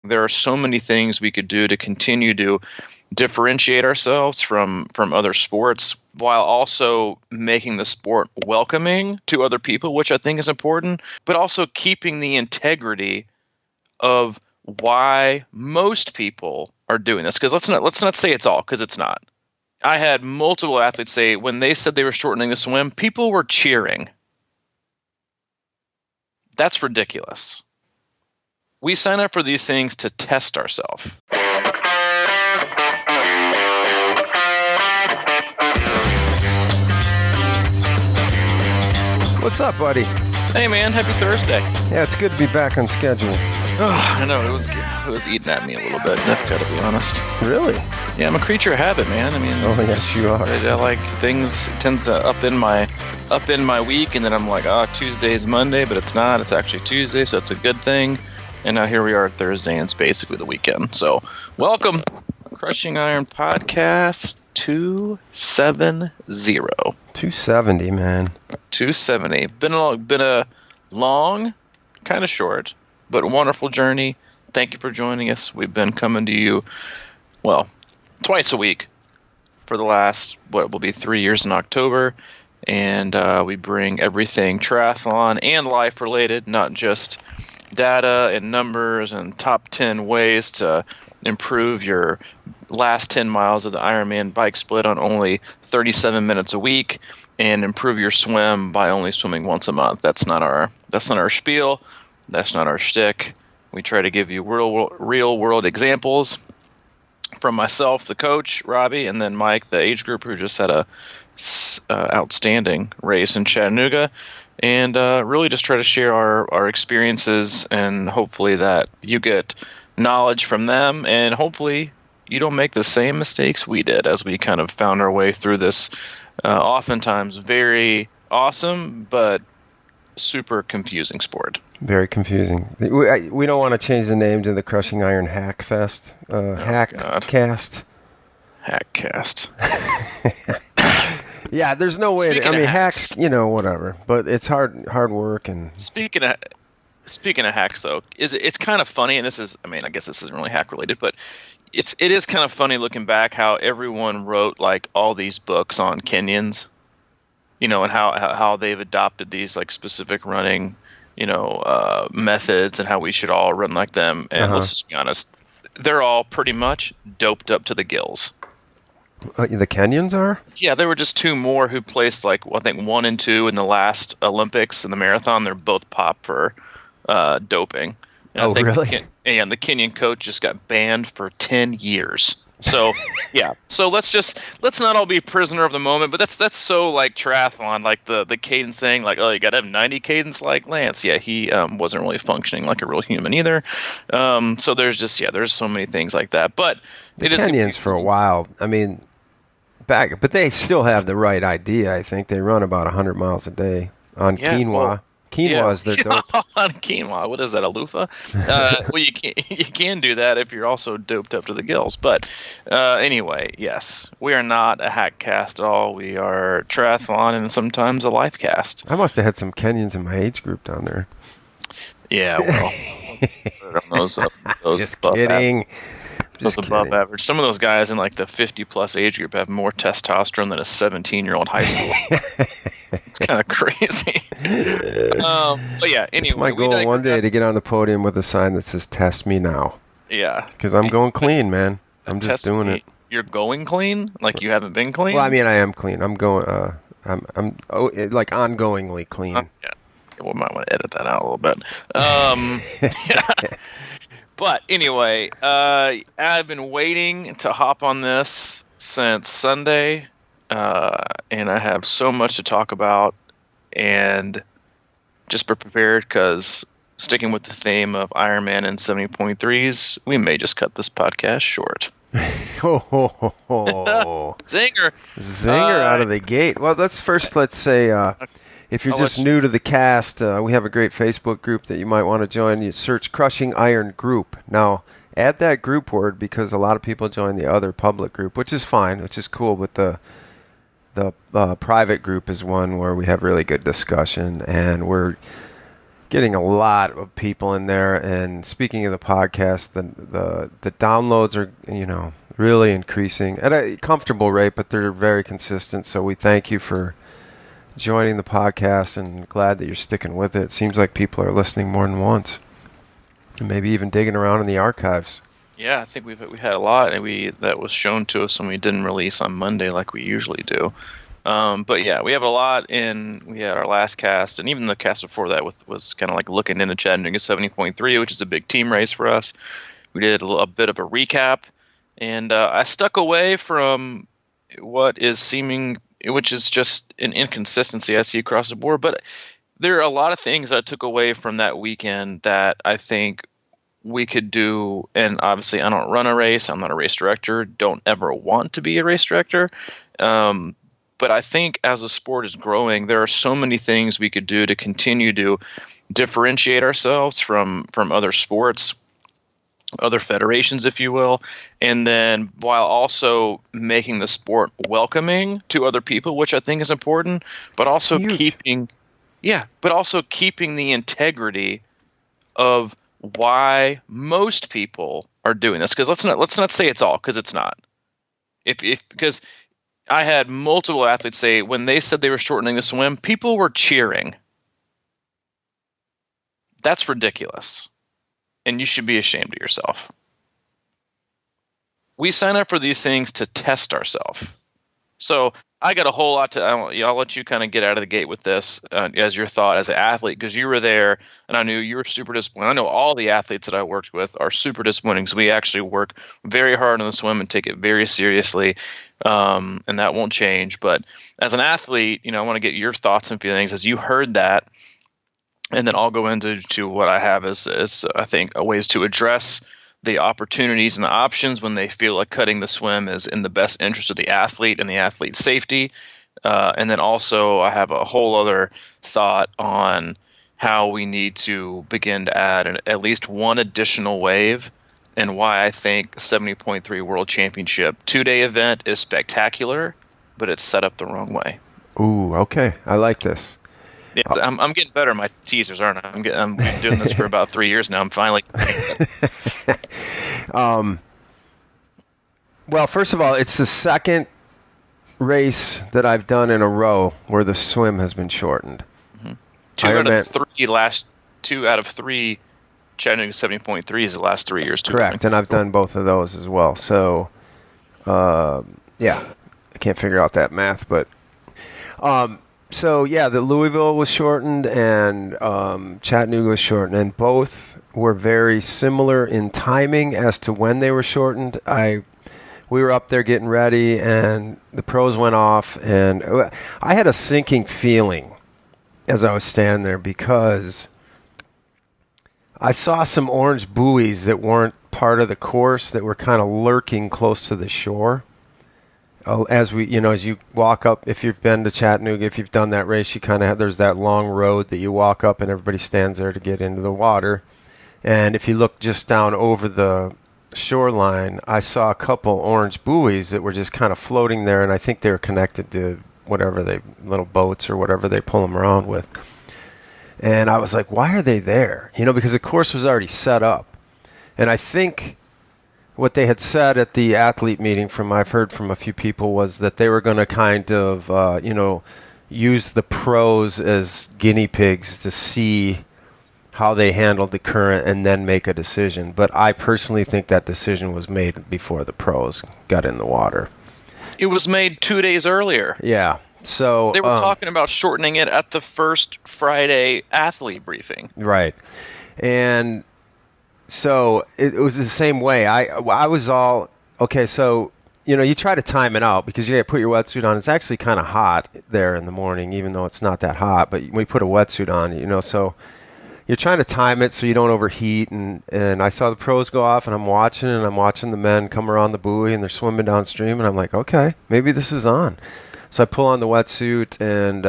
There are so many things we could do to continue to differentiate ourselves from other sports while also making the sport welcoming to other people, which I think is important, but also keeping the integrity of why most people are doing this. Because let's not say it's all, because it's not. I had multiple athletes say when they said they were shortening the swim, people were cheering. That's ridiculous. We sign up for these things to test ourselves. What's up, buddy? Hey, man. Happy Thursday. Yeah, it's good to be back on schedule. Oh, I know. It was eating at me a little bit, I've got to be honest. Really? Yeah, I'm a creature of habit, man. I mean, oh, yes, you are. I like things tends to up in my week, and then I'm like, Tuesday's Monday, but it's not. It's actually Tuesday, so it's a good thing. And now here we are at Thursday, and it's basically the weekend. So, welcome, Crushing Iron Podcast 270. 270, man. 270. Been a long, kind of short, but wonderful journey. Thank you for joining us. We've been coming to you, well, twice a week for the last, what will be 3 years in October. And we bring everything triathlon and life related, not just data and numbers and top 10 ways to improve your last 10 miles of the Ironman bike split on only 37 minutes a week, and improve your swim by only swimming once a month. That's not our spiel. That's not our shtick. We try to give you real world examples from myself, the coach, Robbie, and then Mike, the age group, who just had a outstanding race in Chattanooga, and really just try to share our experiences, and hopefully that you get knowledge from them, and hopefully you don't make the same mistakes we did as we kind of found our way through this oftentimes very awesome but super confusing sport. Very confusing. We don't want to change the name to the Crushing Iron Hack Fest. Hackcast. Hackcast. Yeah, there's no way. Hacks, whatever. But it's hard work. And speaking of hacks, though, it's kind of funny, and I guess this isn't really hack related, but it is kind of funny looking back how everyone wrote like all these books on Kenyans, and how they've adopted these like specific running, methods, and how we should all run like them. And let's just be honest, they're all pretty much doped up to the gills. The Kenyans are? Yeah, there were just two more who placed I think 1 and 2 in the last Olympics in the marathon. They're both popped for doping. And I think really? The Kenyan coach just got banned for 10 years. So yeah. So let's not all be prisoner of the moment. But that's so like triathlon, like the cadence thing, like, oh, you got to have 90 cadence like Lance. Yeah, he wasn't really functioning like a real human either. So there's so many things like that. But the Kenyans for a while, but they still have the right idea. I think they run about 100 miles a day on quinoa. Well, quinoa is their dope. On quinoa. What is that, a loofah? Well, you can do that if you're also doped up to the gills. But anyway, yes, we are not a hack cast at all. We are triathlon and sometimes a life cast. I must have had some Kenyans in my age group down there. Yeah, well, those just kidding. Just above average. Some of those guys in like the 50-plus age group have more testosterone than a 17-year-old high school. It's kind of crazy. But yeah, anyway. It's my goal one day to get on the podium with a sign that says, "Test me now." Yeah. Because I'm going clean, man. I'm just doing it. You're going clean? Like you haven't been clean? Well, I am clean. I'm going, I'm like ongoingly clean. Yeah. We might want to edit that out a little bit. Yeah. But anyway, I've been waiting to hop on this since Sunday, and I have so much to talk about, and just be prepared because sticking with the theme of Ironman and 70.3s, we may just cut this podcast short. Zinger out of the gate. Well, let's say... if you're just new to the cast, we have a great Facebook group that you might want to join. You search Crushing Iron Group. Now, add that group word because a lot of people join the other public group, which is fine, which is cool. But the private group is one where we have really good discussion, and we're getting a lot of people in there. And speaking of the podcast, the downloads are, really increasing at a comfortable rate, but they're very consistent. So we thank you for joining the podcast, and glad that you're sticking with it. It seems like people are listening more than once, and maybe even digging around in the archives. Yeah, I think we had a lot, and that was shown to us when we didn't release on Monday like we usually do. But yeah, we have a lot we had our last cast, and even the cast before that was kind of like looking into Chattanooga 70.3, which is a big team race for us. We did a bit of a recap, and I stuck away from what is which is just an inconsistency I see across the board. But there are a lot of things I took away from that weekend that I think we could do. And obviously, I don't run a race. I'm not a race director. Don't ever want to be a race director. But I think as the sport is growing, there are so many things we could do to continue to differentiate ourselves from other sports, other federations, if you will, and then while also making the sport welcoming to other people, which I think is important, but also keeping the integrity of why most people are doing this. Because let's not say it's all, because it's not. Because I had multiple athletes say when they said they were shortening the swim, people were cheering. That's ridiculous. And you should be ashamed of yourself. We sign up for these things to test ourselves. So I got a whole lot I'll let you kind of get out of the gate with this as your thought as an athlete, because you were there and I knew you were super disappointed. I know all the athletes that I worked with are super disappointing, because we actually work very hard on the swim and take it very seriously, and that won't change. But as an athlete, I want to get your thoughts and feelings as you heard that. And then I'll go into what I have as I think ways to address the opportunities and the options when they feel like cutting the swim is in the best interest of the athlete and the athlete's safety. And then also I have a whole other thought on how we need to begin to add at least one additional wave, and why I think 70.3 World Championship 2-day event is spectacular, but it's set up the wrong way. Ooh, okay. I like this. Yeah, I'm getting better at my teasers, aren't I? I'm doing this for about 3 years now. I'm finally. Well, first of all, it's the second race that I've done in a row where the swim has been shortened. Mm-hmm. Two out of three Chattanooga 70.3 is the last 3 years. Correct, and I've done both of those as well. So, yeah, I can't figure out that math, but. So, yeah, the Louisville was shortened and Chattanooga was shortened, and both were very similar in timing as to when they were shortened. We were up there getting ready, and the pros went off, and I had a sinking feeling as I was standing there, because I saw some orange buoys that weren't part of the course that were kind of lurking close to the shore. As you walk up, if you've been to Chattanooga, if you've done that race, you kind of there's that long road that you walk up and everybody stands there to get into the water. And if you look just down over the shoreline, I saw a couple orange buoys that were just kind of floating there, and I think they were connected to little boats or whatever they pull them around with. And I was like, why are they there? Because the course was already set up. And I think what they had said at the athlete meeting, I've heard from a few people, was that they were going to kind of, use the pros as guinea pigs to see how they handled the current and then make a decision. But I personally think that decision was made before the pros got in the water. It was made 2 days earlier. Yeah. So they were talking about shortening it at the first Friday athlete briefing. Right. And so it was the same way. I was all, okay, so, you try to time it out because you got to put your wetsuit on. It's actually kind of hot there in the morning, even though it's not that hot. But when you put a wetsuit on, so you're trying to time it so you don't overheat. And I saw the pros go off, and I'm watching the men come around the buoy, and they're swimming downstream. And I'm like, okay, maybe this is on. So I pull on the wetsuit, and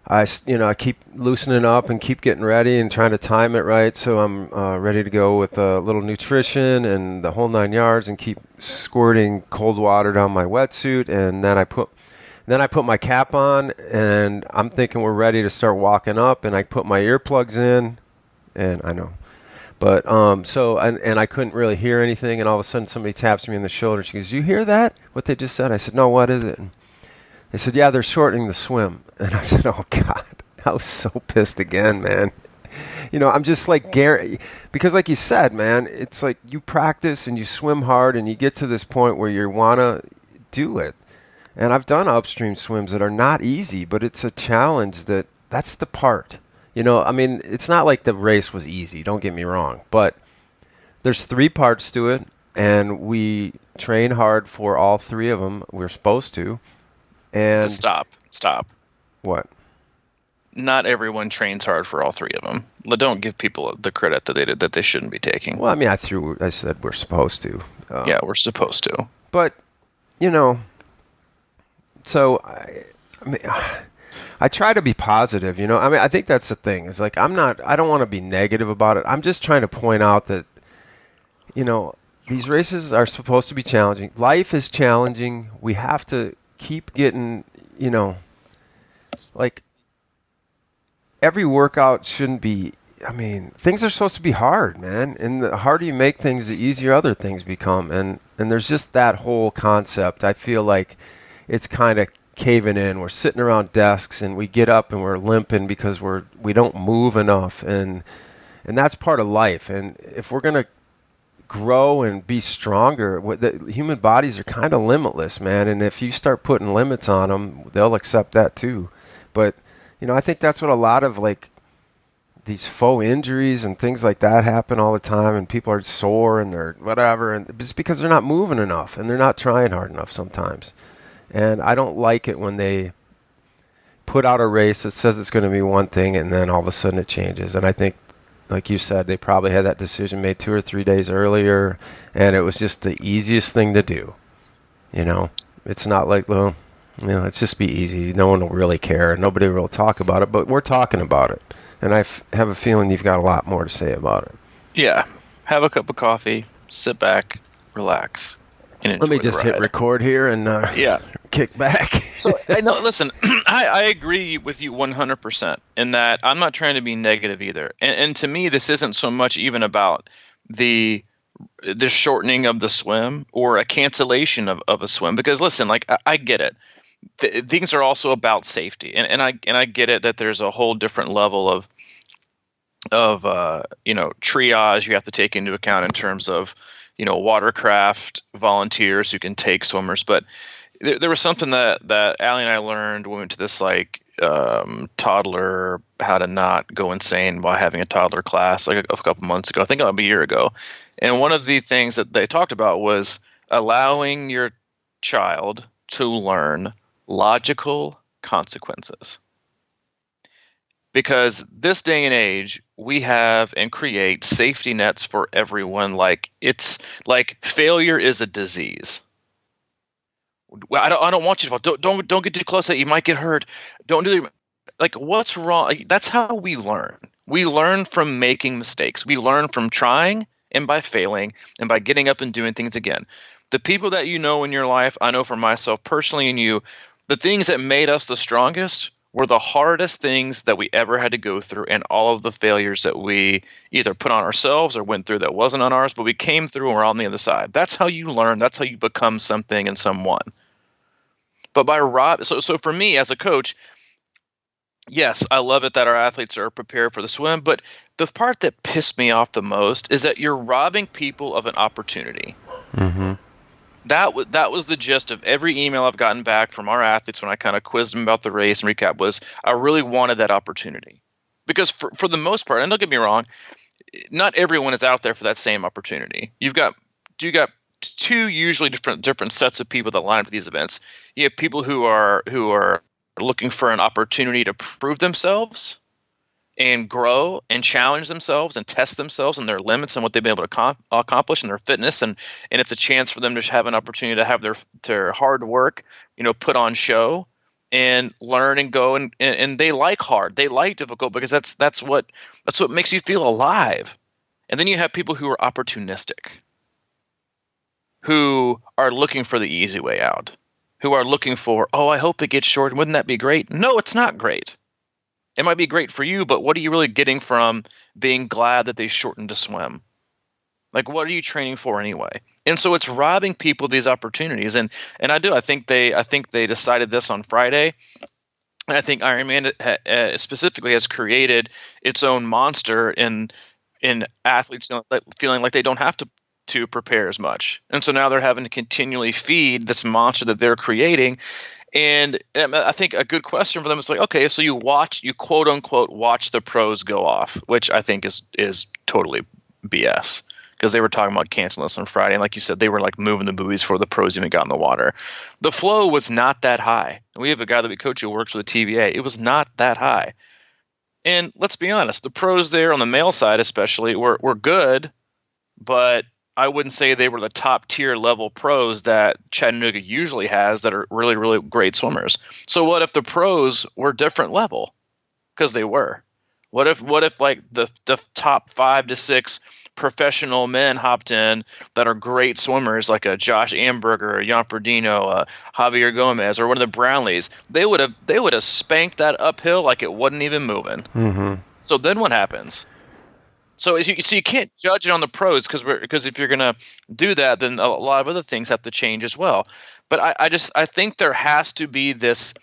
I keep loosening up and keep getting ready and trying to time it right. So I'm ready to go with a little nutrition and the whole 9 yards, and keep squirting cold water down my wetsuit. And then I put Then I put my cap on, and I'm thinking we're ready to start walking up, and I put my earplugs in, and I know. But and I couldn't really hear anything, and all of a sudden somebody taps me in the shoulder. She goes, "You hear that? What they just said?" I said, "No, what is it?" And they said, "Yeah, they're shortening the swim." And I said, "Oh God." I was so pissed again, man. I'm just like Gary, because like you said, man, it's like you practice and you swim hard and you get to this point where you want to do it. And I've done upstream swims that are not easy, but it's a challenge that's the part. I mean, it's not like the race was easy, don't get me wrong, but there's 3 parts to it, and we train hard for all 3 of them. We're supposed to. And Stop. What? Not everyone trains hard for all 3 of them. Don't give people the credit that they shouldn't be taking. Well, I mean, I said we're supposed to. Yeah, we're supposed to. But, so I mean, I try to be positive. I mean, I think that's the thing. It's like I don't want to be negative about it. I'm just trying to point out that, these races are supposed to be challenging. Life is challenging. We have to keep getting, like, every workout shouldn't be, I mean, things are supposed to be hard, man. And the harder you make things, the easier other things become. And there's just that whole concept. I feel like it's kind of caving in. We're sitting around desks and we get up and we're limping because we don't move enough. And that's part of life. And if we're going to grow and be stronger, the human bodies are kind of limitless, man. And if you start putting limits on them, they'll accept that too. But I think that's what a lot of like these faux injuries and things like that happen all the time, and people are sore and they're whatever, and it's because they're not moving enough and they're not trying hard enough sometimes. And I don't like it when they put out a race that says it's going to be one thing and then all of a sudden it changes. And I think, like you said, they probably had that decision made 2 or 3 days earlier, and it was just the easiest thing to do. It's not like, well, let's just be easy. No one will really care. Nobody will talk about it, but we're talking about it. And I have a feeling you've got a lot more to say about it. Yeah. Have a cup of coffee, sit back, relax, and enjoy. Let me just hit record here and kick back. So, listen, I agree with you 100% in that I'm not trying to be negative either. And to me, this isn't so much even about the shortening of the swim or a cancellation of a swim. Because, listen, like, I get it. Things are also about safety, and I get it that there's a whole different level of triage you have to take into account in terms of watercraft volunteers who can take swimmers. But there was something that Allie and I learned when we went to this toddler how to not go insane while having a toddler class like a couple months ago. I think about a year ago, and one of the things that they talked about was allowing your child to learn logical consequences. Because this day and age, we have and create safety nets for everyone. Like, it's like failure is a disease. I don't want you to fall. Don't get too close. That you might get hurt. Don't do like what's wrong. Like, that's how we learn. We learn from making mistakes. We learn from trying and by failing and by getting up and doing things again. The people that in your life, I know for myself personally and you, the things that made us the strongest were the hardest things that we ever had to go through, and all of the failures that we either put on ourselves or went through that wasn't on ours, but we came through and we're on the other side. That's how you learn. That's how you become something and someone. But so for me as a coach, yes, I love it that our athletes are prepared for the swim, but the part that pissed me off the most is that you're robbing people of an opportunity. Mm-hmm. That was the gist of every email I've gotten back from our athletes when I kind of quizzed them about the race and recap was I really wanted that opportunity. Because for the most part, and don't get me wrong, not everyone is out there for that same opportunity. You got 2 usually different sets of people that line up for these events. You have people who are looking for an opportunity to prove themselves and grow and challenge themselves and test themselves and their limits and what they've been able to accomplish and their fitness, and it's a chance for them to have an opportunity to have their hard work put on show and learn and go and they like hard, they like difficult, because that's what makes you feel alive. And then you have people who are opportunistic, who are looking for the easy way out, who are looking for, oh, I hope it gets short. Wouldn't that be great? No, it's not great. It might be great for you, but what are you really getting from being glad that they shortened a swim? Like, what are you training for anyway? And so it's robbing people these opportunities. And I think they decided this on Friday. And I think Ironman specifically has created its own monster in athletes feeling like they don't have to prepare as much. And so now they're having to continually feed this monster that they're creating. And I think a good question for them is like, okay, so you quote unquote watch the pros go off, which I think is totally BS, because they were talking about canceling this on Friday. And like you said, they were like moving the buoys before the pros even got in the water. The flow was not that high. We have a guy that we coach who works with the TVA. It was not that high. And let's be honest, the pros there on the male side especially were good, but I wouldn't say they were the top tier level pros that Chattanooga usually has that are really, really great swimmers. So what if the pros were different level? Because they were. What if like the top 5 to 6 professional men hopped in that are great swimmers, like a Josh Amberger, a Jan Ferdino, Javier Gomez, or one of the Brownlees? They would have spanked that uphill like it wasn't even moving. Mm-hmm. So then what happens? So you can't judge it on the pros, because if you're gonna do that, then a lot of other things have to change as well. But I think there has to be this,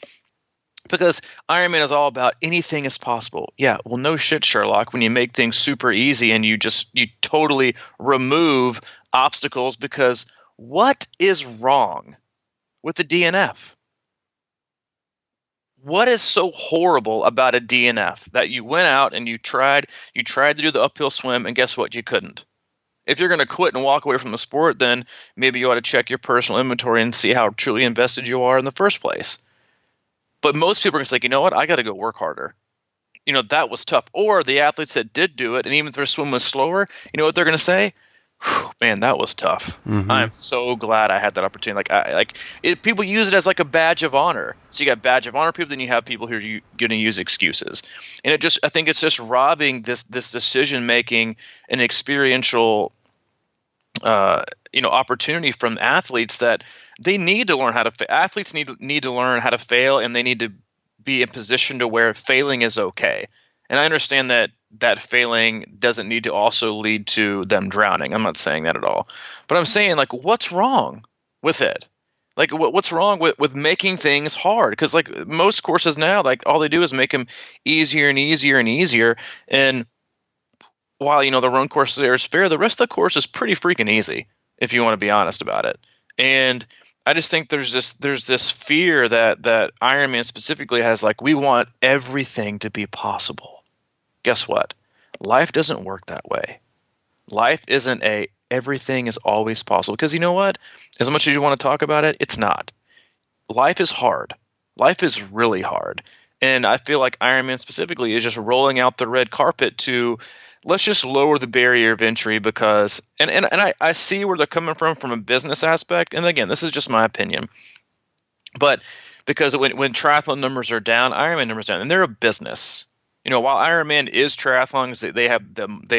because Ironman is all about anything is possible. Yeah, well, no shit, Sherlock. When you make things super easy and you totally remove obstacles, because what is wrong with the DNF? What is so horrible about a DNF that you went out and you tried to do the uphill swim, and guess what? You couldn't. If you're going to quit and walk away from the sport, then maybe you ought to check your personal inventory and see how truly invested you are in the first place. But most people are going to say, you know what? I got to go work harder. That was tough. Or the athletes that did do it, and even if their swim was slower, you know what they're going to say? Man, that was tough. Mm-hmm. I'm so glad I had that opportunity. People use it as like a badge of honor. So you got badge of honor people, then you have people who are going to use excuses, and I think it's just robbing this decision making and experiential, opportunity from athletes, that they need to learn how to. Athletes need to learn how to fail, and they need to be in position to where failing is okay. And I understand that failing doesn't need to also lead to them drowning. I'm not saying that at all. But I'm saying, like, what's wrong with it? Like, what's wrong with making things hard? Because, like, most courses now, like, all they do is make them easier and easier and easier. And while, the run course there is fair, the rest of the course is pretty freaking easy, if you want to be honest about it. And I just think there's this fear that Ironman specifically has, like, we want everything to be possible. Guess what? Life doesn't work that way. Life isn't everything is always possible. Because you know what? As much as you want to talk about it, it's not. Life is hard. Life is really hard. And I feel like Ironman specifically is just rolling out the red carpet to, let's just lower the barrier of entry, because and I see where they're coming from a business aspect. And again, this is just my opinion. But because when triathlon numbers are down, Ironman numbers are down, and they're a business. While Ironman is triathlon, they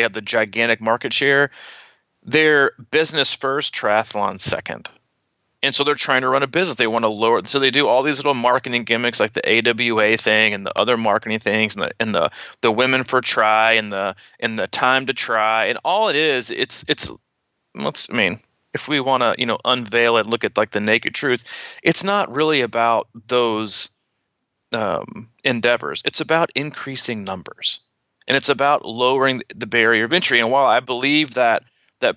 have the gigantic market share. They're business first, triathlon second, and so they're trying to run a business. They want to lower, so they do all these little marketing gimmicks, like the AWA thing and the other marketing things, and the women for try and the time to try, and all it is, it's. If we want to unveil it, look at like the naked truth, it's not really about those endeavors. It's about increasing numbers, and it's about lowering the barrier of entry. And while I believe that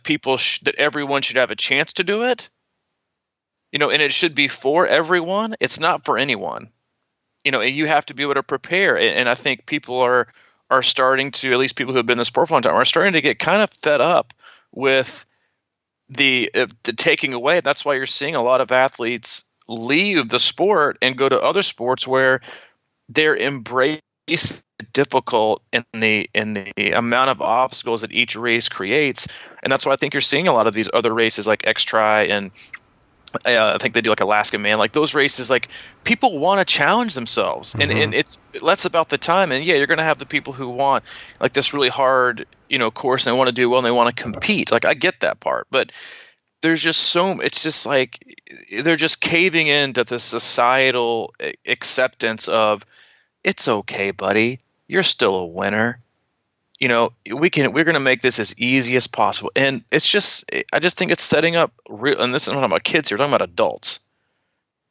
people that everyone should have a chance to do it, and it should be for everyone, it's not for anyone. And you have to be able to prepare. And I think people are starting to, at least people who have been in the sport for a long time, are starting to get kind of fed up with the taking away. That's why you're seeing a lot of athletes leave the sport and go to other sports where they're embracing the difficult in the amount of obstacles that each race creates. And that's why I think you're seeing a lot of these other races like X-Tri, and I think they do like Alaska Man, like those races, like people want to challenge themselves. Mm-hmm. and it's less about the time. And yeah, you're going to have the people who want like this really hard course, and they want to do well and they want to compete. Like I get that part, but there's just it's just like they're just caving into the societal acceptance of, it's okay, buddy, you're still a winner. We're going to make this as easy as possible. And I just think it's setting up real, and this is not about kids here, we're talking about adults.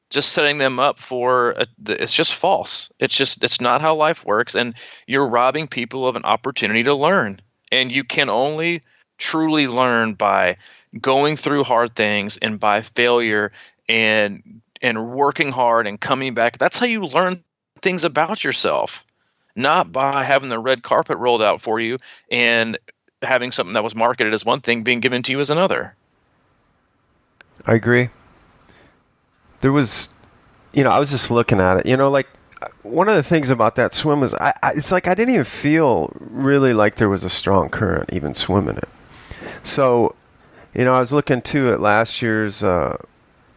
Just setting them up for it's just false. It's not how life works, and you're robbing people of an opportunity to learn. And you can only truly learn by going through hard things and by failure and working hard and coming back. That's how you learn things about yourself, not by having the red carpet rolled out for you and having something that was marketed as one thing being given to you as another. I agree. There was, I was just looking at it, like one of the things about that swim was it's like I didn't even feel really like there was a strong current even swimming it. So, I was looking too at last year's,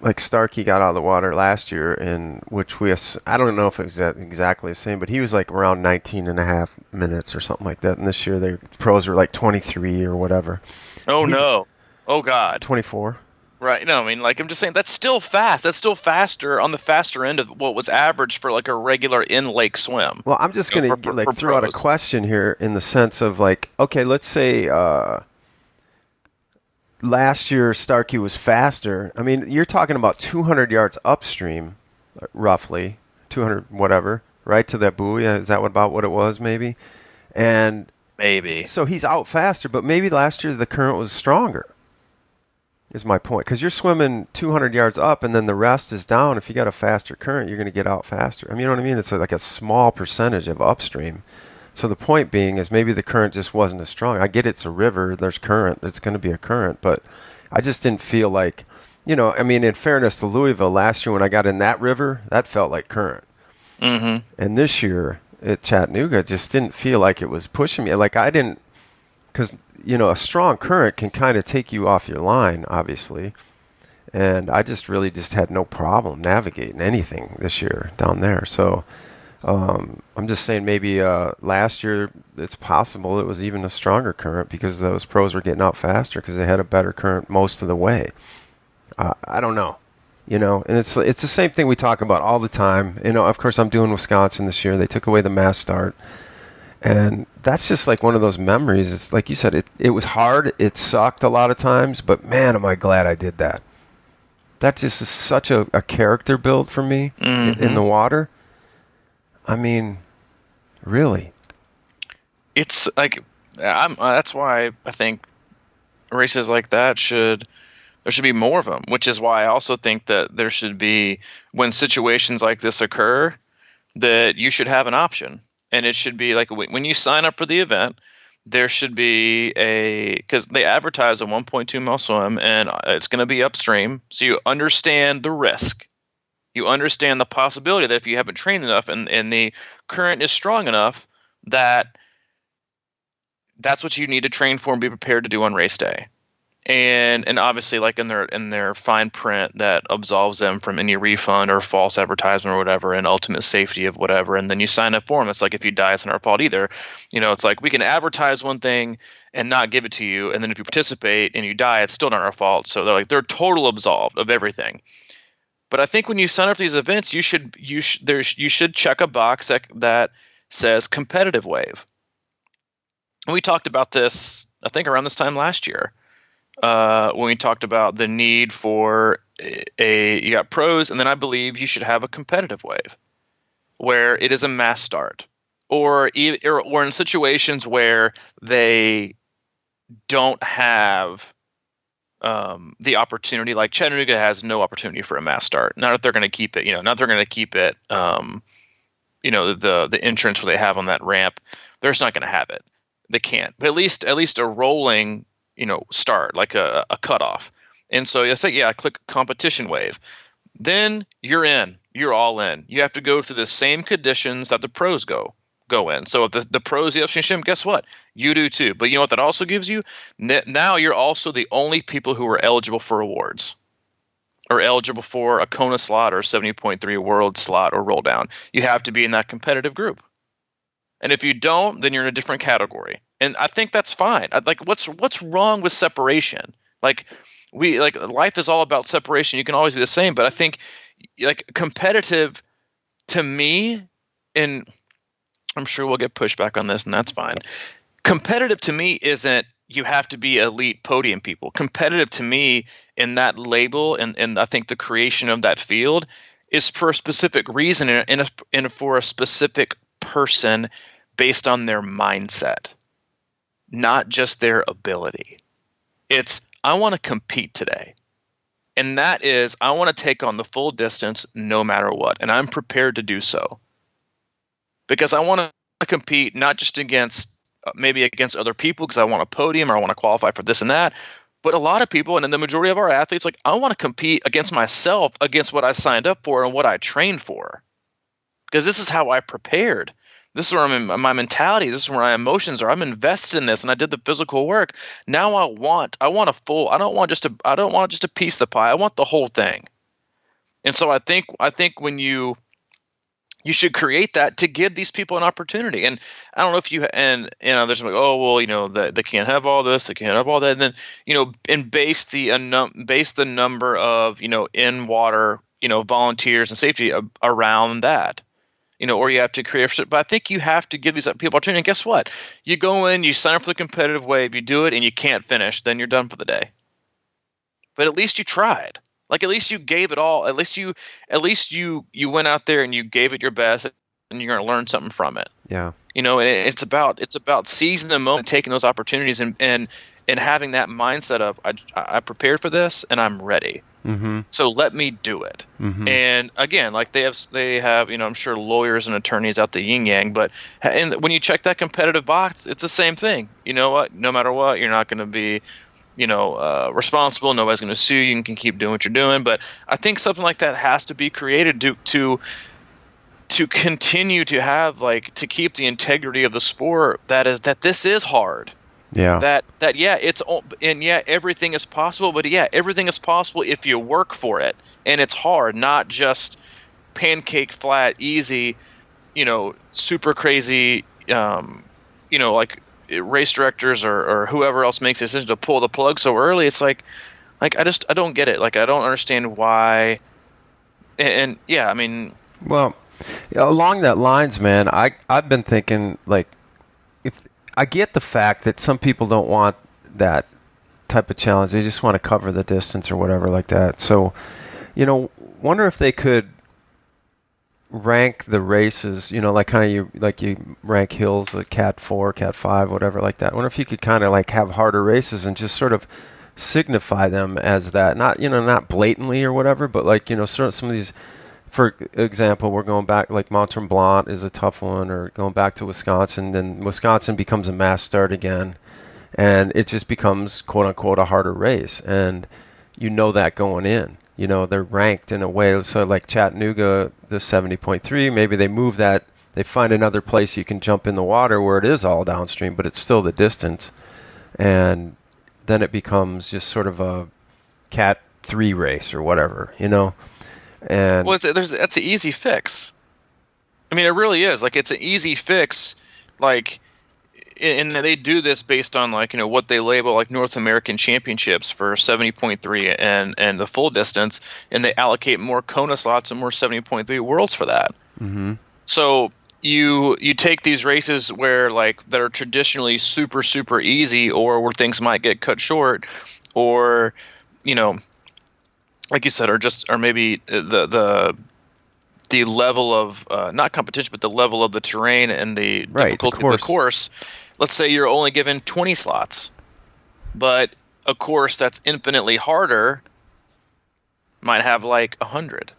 like Starkey got out of the water last year, in which I don't know if it was exactly the same, but he was like around 19 and a half minutes or something like that. And this year the pros were like 23 or whatever. No. Oh, God. 24. Right. No, I mean, like, I'm just saying that's still fast. That's still faster on the faster end of what was average for like a regular in-lake swim. Well, I'm just going to throw out a question here in the sense of like, okay, let's say last year Starkey was faster. I mean, you're talking about 200 yards upstream, roughly 200 whatever, right to that buoy. Is that about what it was, maybe? And maybe. So he's out faster, but maybe last year the current was stronger. Is my point, because you're swimming 200 yards up and then the rest is down. If you got a faster current, you're going to get out faster. I mean, you know what I mean? It's like a small percentage of upstream. So the point being is maybe the current just wasn't as strong. I get it's a river, there's current, it's going to be a current, but I just didn't feel like, I mean, in fairness to Louisville, last year when I got in that river, that felt like current. Mm-hmm. And this year at Chattanooga, it just didn't feel like it was pushing me. Like I didn't, because a strong current can kind of take you off your line, obviously. And I just really had no problem navigating anything this year down there. So I'm just saying maybe last year it's possible it was even a stronger current because those pros were getting out faster because they had a better current most of the way. I don't know. And it's the same thing we talk about all the time. Of course, I'm doing Wisconsin this year. They took away the mass start. And that's just like one of those memories. It's like you said, it was hard. It sucked a lot of times, but man, am I glad I did that. That just is such a character build for me in the water. I mean, really. It's like, that's why I think races like that there should be more of them, which is why I also think that there should be, when situations like this occur, that you should have an option. And it should be like when you sign up for the event, there should be because they advertise a 1.2 mile swim and it's going to be upstream. So you understand the risk. You understand the possibility that if you haven't trained enough and the current is strong enough, that's what you need to train for and be prepared to do on race day. And obviously, like in their fine print that absolves them from any refund or false advertisement or whatever, and ultimate safety of whatever. And then you sign up for them. It's like, if you die, it's not our fault either. It's like we can advertise one thing and not give it to you, and then if you participate and you die, it's still not our fault. So they're total absolved of everything. But I think when you sign up for these events, you should check a box that says competitive wave. And we talked about this, I think, around this time last year. When we talked about the need for you got pros, and then I believe you should have a competitive wave where it is a mass start, or in situations where they don't have the opportunity, like Chattanooga has no opportunity for a mass start. Not that they're going to keep it, not they're going to keep it, the entrance where they have on that ramp. They're just not going to have it. They can't. But at least a rolling start, like a cutoff. And so I say, I click competition wave. Then you're in. You're all in. You have to go through the same conditions that the pros go in. So if the pros the upstream swim, guess what? You do too. But you know what that also gives you? Now you're also the only people who are eligible for awards, or eligible for a Kona slot or 70.3 world slot or roll down. You have to be in that competitive group. And if you don't, then you're in a different category. And I think that's fine. Like, what's wrong with separation? Like, we like life is all about separation. You can always be the same, but I think like competitive to me, and I'm sure we'll get pushback on this, and that's fine. Competitive to me isn't you have to be elite podium people. Competitive to me in that label, and I think the creation of that field is for a specific reason and for a specific person based on their mindset, not just their ability. It's, I want to compete today. And that is, I want to take on the full distance no matter what. And I'm prepared to do so. Because I want to compete not just against, maybe against other people because I want a podium or I want to qualify for this and that. But a lot of people, and in the majority of our athletes, like, I want to compete against myself, against what I signed up for and what I trained for. Because this is how I prepared. This is where I'm in my mentality. This is where my emotions are. I'm invested in this, and I did the physical work. Now I want a full. I don't want just a piece of the pie. I want the whole thing. And so I think when you should create that to give these people an opportunity. And I don't know if there's like, oh well, they can't have all this, they can't have all that, and then and base the number of in water volunteers and safety around that. Or you have to create, but I think you have to give these people opportunity. And guess what? You go in, you sign up for the competitive wave, you do it, and you can't finish, then you're done for the day. But at least you tried. Like, at least you gave it all. At least you went out there and you gave it your best, and you're going to learn something from it. Yeah. And it's about seizing the moment, taking those opportunities, and having that mindset of I prepared for this and I'm ready. Mm-hmm. So let me do it. Mm-hmm. And again, like they have, I'm sure lawyers and attorneys out the yin yang, but when you check that competitive box, it's the same thing. You know what? No matter what, you're not going to be, responsible. Nobody's going to sue you. You can keep doing what you're doing. But I think something like that has to be created to continue to have, like, to keep the integrity of the sport. That this is hard. Yeah. Everything is possible, but everything is possible if you work for it, and it's hard, not just pancake flat, easy, super crazy, like race directors or whoever else makes the decision to pull the plug so early. It's like I don't get it. Like, I don't understand why. And yeah, I mean, well, along that lines, man, I've been thinking, like, I get the fact that some people don't want that type of challenge. They just want to cover the distance or whatever like that. So, wonder if they could rank the races, like kind of you rank hills, like Cat 4, Cat 5, whatever like that. I wonder if you could kind of like have harder races and just sort of signify them as that. Not blatantly or whatever, but like, sort of some of these. For example, we're going back, like Mont Tremblant is a tough one, or going back to Wisconsin. Then Wisconsin becomes a mass start again, and it just becomes, quote unquote, a harder race. And that going in, they're ranked in a way. So like Chattanooga, the 70.3, maybe they move that, they find another place you can jump in the water where it is all downstream, but it's still the distance. And then it becomes just sort of a Cat 3 race or whatever, And that's an easy fix. I mean, it really is. Like, it's an easy fix. Like, and they do this based on, like, what they label like North American Championships for 70.3 and the full distance, and they allocate more Kona slots and more 70.3 worlds for that. Mm-hmm. So you take these races where, like, that are traditionally super, super easy, or where things might get cut short, or like you said, or maybe the level of not competition, but the level of the terrain and the difficulty of the course. Let's say you're only given 20 slots, but a course that's infinitely harder might have like 100.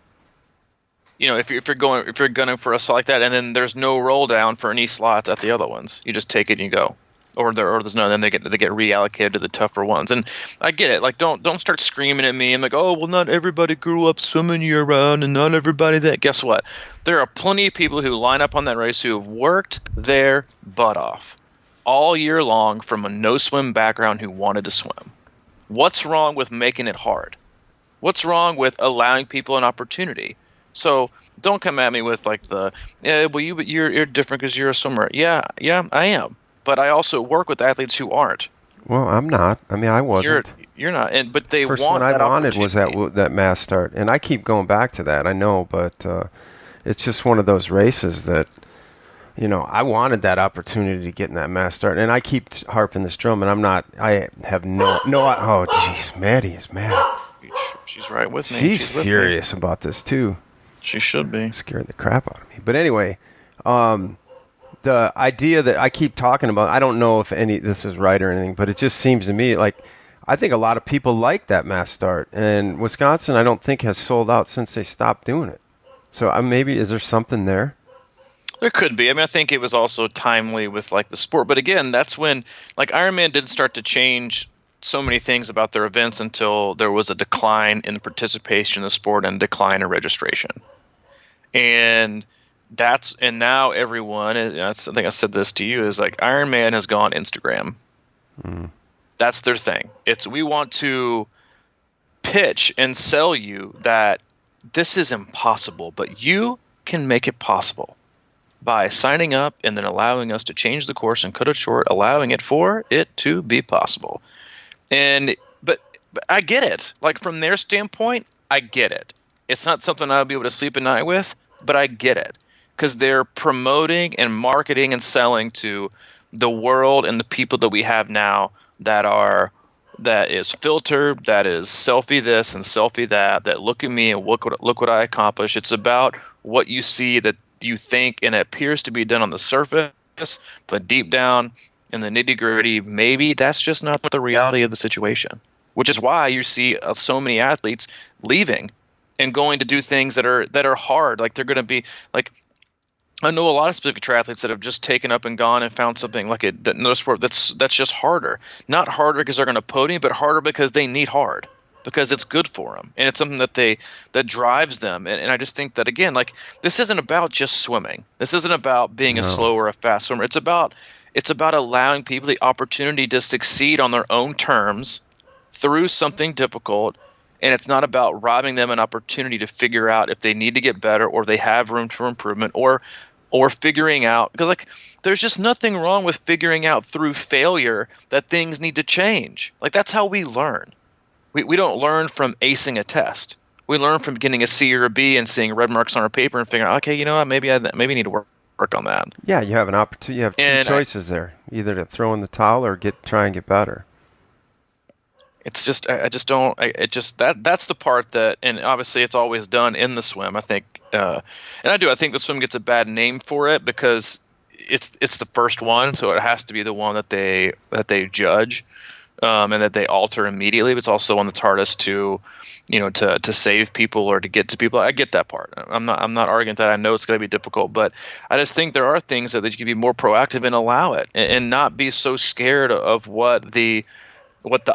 If you're gunning for a slot like that, and then there's no roll down for any slots at the other ones, you just take it and you go. Or there's none, then they get reallocated to the tougher ones. And I get it. Like, don't start screaming at me. I'm like, oh, well, not everybody grew up swimming year round, and not everybody that. Guess what? There are plenty of people who line up on that race who have worked their butt off all year long from a no swim background who wanted to swim. What's wrong with making it hard? What's wrong with allowing people an opportunity? So don't come at me with like you're different because you're a swimmer. Yeah, I am. But I also work with athletes who aren't. Well, I'm not. I mean, I You're wasn't. you're not. And but they First want one I that wanted was opportunity. that mass start, and I keep going back to that. I know, but it's just one of those races that I wanted that opportunity to get in that mass start, and I keep harping this drum, and I'm not. I have no. Oh, jeez, Maddie is mad. She's right with me. She's She's with me. furious about this too. She should be. Scared the crap out of me. But anyway, the idea that I keep talking about, I don't know if any this is right or anything, but it just seems to me like I think a lot of people like that mass start, and Wisconsin I don't think has sold out since they stopped doing it. So maybe is there something there? There could be. I mean, I think it was also timely with like the sport, but again, that's when like Ironman didn't start to change so many things about their events until there was a decline in the participation in the sport and decline in registration. And now everyone is, I think I said this to you, is like Ironman has gone Instagram. That's their thing. We want to pitch and sell you that this is impossible, but you can make it possible by signing up and then allowing us to change the course and cut it short, allowing it for it to be possible. But I get it. Like from their standpoint, I get it. It's not something I'll be able to sleep at night with, but I get it because they're promoting and marketing and selling to the world and the people that we have now that is filtered, that is selfie this and selfie that look at me and look what I accomplished. It's about what you see that you think and it appears to be done on the surface, but deep down in the nitty-gritty, maybe that's just not the reality of the situation, which is why you see so many athletes leaving and going to do things that are hard. Like they're going to be like, I know a lot of specific triathletes that have just taken up and gone and found something like another sport that's just harder. Not harder because they're going to podium, but harder because they need hard, because it's good for them and it's something that drives them. And I just think that again, like this isn't about just swimming. This isn't about being a slow or a fast swimmer. It's about allowing people the opportunity to succeed on their own terms through something difficult. And it's not about robbing them an opportunity to figure out if they need to get better or they have room for improvement or figuring out, because like there's just nothing wrong with figuring out through failure that things need to change. Like that's how we learn. We don't learn from acing a test. We learn from getting a C or a B and seeing red marks on our paper and figuring out, okay, you know what, maybe I need to work on that. Yeah, you have an opportunity. You have two choices there: either to throw in the towel or try and get better. It's just that's the part that, and obviously it's always done in the swim. I think, I think the swim gets a bad name for it because it's the first one, so it has to be the one that they judge, and that they alter immediately. But it's also one that's hardest to save people or to get to people. I get that part. I'm not arguing that. I know it's going to be difficult, but I just think there are things that you can be more proactive and allow it, and not be so scared of what the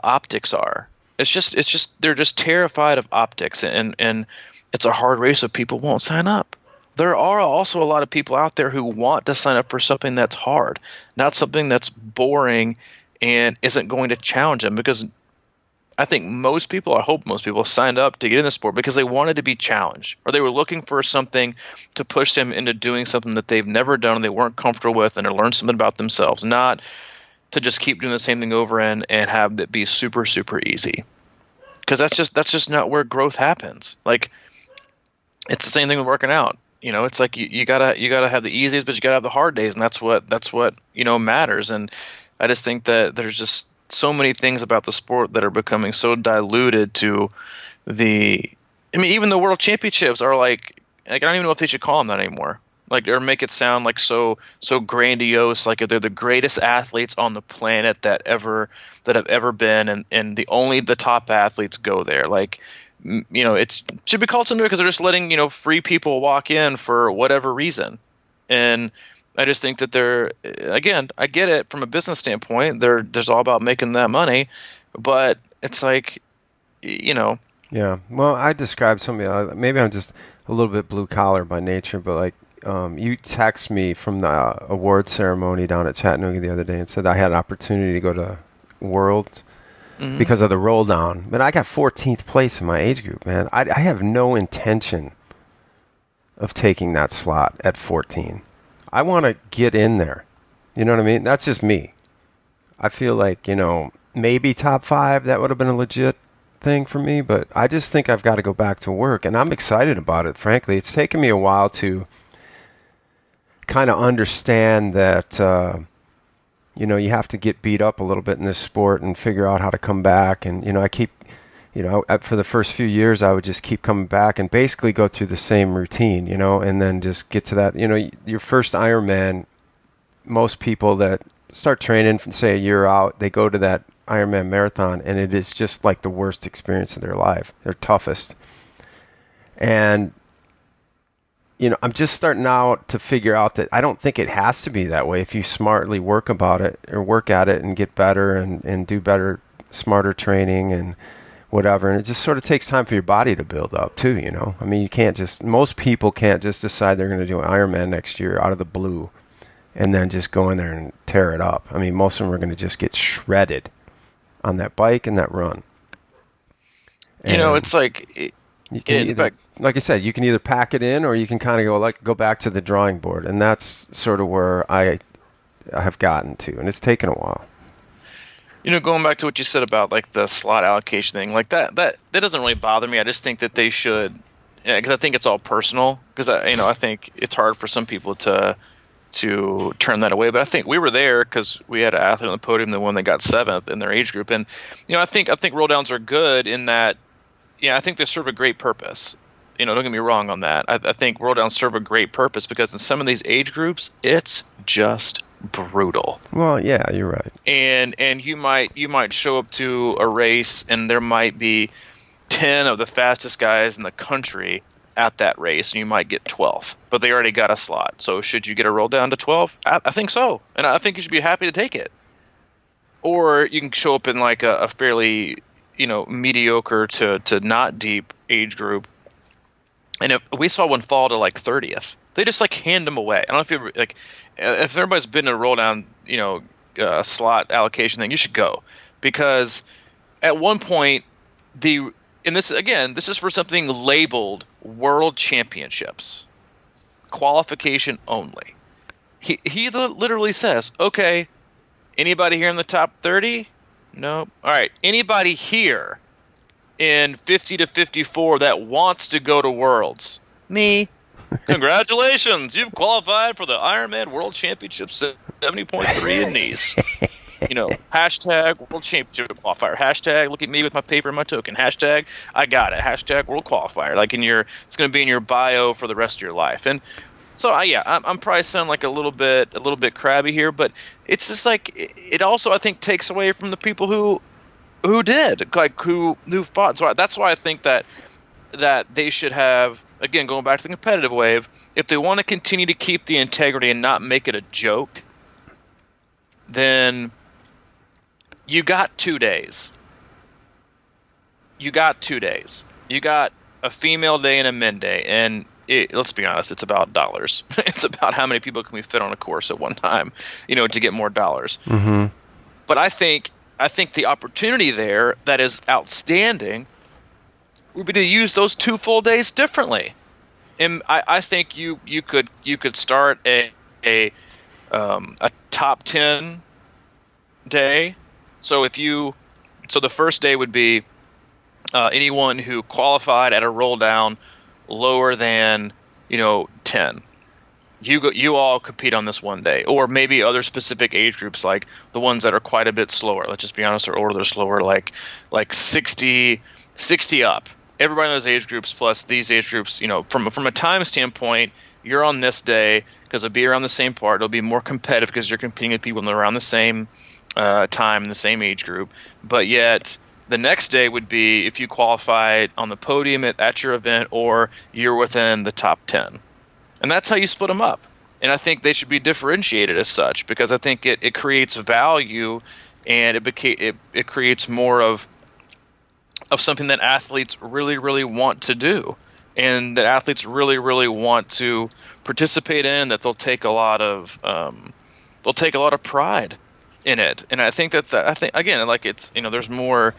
optics are. It's just they're just terrified of optics, and it's a hard race, so people won't sign up. There are also a lot of people out there who want to sign up for something that's hard, not something that's boring and isn't going to challenge them, because I think I hope most people signed up to get in the sport because they wanted to be challenged, or they were looking for something to push them into doing something that they've never done and they weren't comfortable with, and to learn something about themselves, not to just keep doing the same thing over and have it be super, super easy. Because that's just not where growth happens. Like it's the same thing with working out. It's like you gotta have the easiest, but you gotta have the hard days, and that's what matters. And I just think that there's just so many things about the sport that are becoming so diluted to even the world championships are like I don't even know if they should call them that anymore. Like, or make it sound like so grandiose, like they're the greatest athletes on the planet that have ever been, and the top athletes go there. Like, it should be called something because they're just letting free people walk in for whatever reason. And I just think that I get it from a business standpoint. There's all about making that money, but it's like, Yeah. Well, I described somebody. Maybe I'm just a little bit blue collar by nature, but like. You text me from the award ceremony down at Chattanooga the other day and said I had an opportunity to go to Worlds because of the roll down. But I got 14th place in my age group, man. I have no intention of taking that slot at 14. I want to get in there. You know what I mean? That's just me. I feel like, maybe top 5. That would have been a legit thing for me, but I just think I've got to go back to work, and I'm excited about it. Frankly, it's taken me a while to kind of understand that you have to get beat up a little bit in this sport and figure out how to come back. And I keep for the first few years I would just keep coming back and basically go through the same routine, and then just get to that. Your first Ironman, most people that start training from, say, a year out, they go to that Ironman marathon, and it is just like the worst experience of their life, their toughest. And I'm just starting out to figure out that I don't think it has to be that way if you smartly work at it and get better and do better, smarter training and whatever. And it just sort of takes time for your body to build up too, I mean, most people can't just decide they're going to do an Ironman next year out of the blue and then just go in there and tear it up. I mean, most of them are going to just get shredded on that bike and that run. And it's like... You can like I said, you can either pack it in or you can kind of go back to the drawing board, and that's sort of where I have gotten to, and it's taken a while. Going back to what you said about like the slot allocation thing, like that doesn't really bother me. I just think that they should, because I think it's all personal. Because I think it's hard for some people to turn that away. But I think we were there because we had an athlete on the podium, the one that got 7th in their age group, and I think roll downs are good in that. Yeah, I think they serve a great purpose. Don't get me wrong on that. I think roll downs serve a great purpose because in some of these age groups, it's just brutal. Well, yeah, you're right. And you might show up to a race and there might be 10 of the fastest guys in the country at that race, and you might get 12th, but they already got a slot. So should you get a roll down to 12? I think so, and I think you should be happy to take it. Or you can show up in like a fairly mediocre to not deep age group. And if we saw one fall to like 30th, they just like hand them away. I don't know if everybody's been in a roll down, slot allocation thing, you should go, because at one point this is for something labeled World Championships, qualification only. He literally says, okay, anybody here in the top 30? No. All right. Anybody here in 50 to 54 that wants to go to Worlds? Me. Congratulations. You've qualified for the Ironman World Championship 70.3 in Nice. Hashtag World Championship qualifier. Hashtag look at me with my paper and my token. Hashtag I got it. Hashtag World Qualifier. Like it's going to be in your bio for the rest of your life. And so I'm probably sounding like a little bit crabby here, but it's just like it also I think takes away from the people who did, like who fought. So that's why I think that they should have, again, going back to the competitive wave, if they want to continue to keep the integrity and not make it a joke, then you got 2 days. You got a female day and a men day, and let's be honest, it's about dollars. It's about how many people can we fit on a course at one time, to get more dollars. Mm-hmm. But I think the opportunity there that is outstanding would be to use those 2 full days differently. And I think you could start a top 10 day. So the first day would be anyone who qualified at a roll down lower than 10. You all compete on this one day, or maybe other specific age groups, like the ones that are quite a bit slower. Let's just be honest, or they're slower, like 60 up. Everybody in those age groups plus these age groups, from a time standpoint, you're on this day because it'll be around the same part. It'll be more competitive because you're competing with people that are around the same time in the same age group. But yet the next day would be if you qualified on the podium at your event or you're within the top 10. And that's how you split them up. And I think they should be differentiated as such, because I think it creates value, and it creates more of something that athletes really, really want to do, and that athletes really, really want to participate in, that they'll take a lot of pride in it. And I think again, like it's, there's more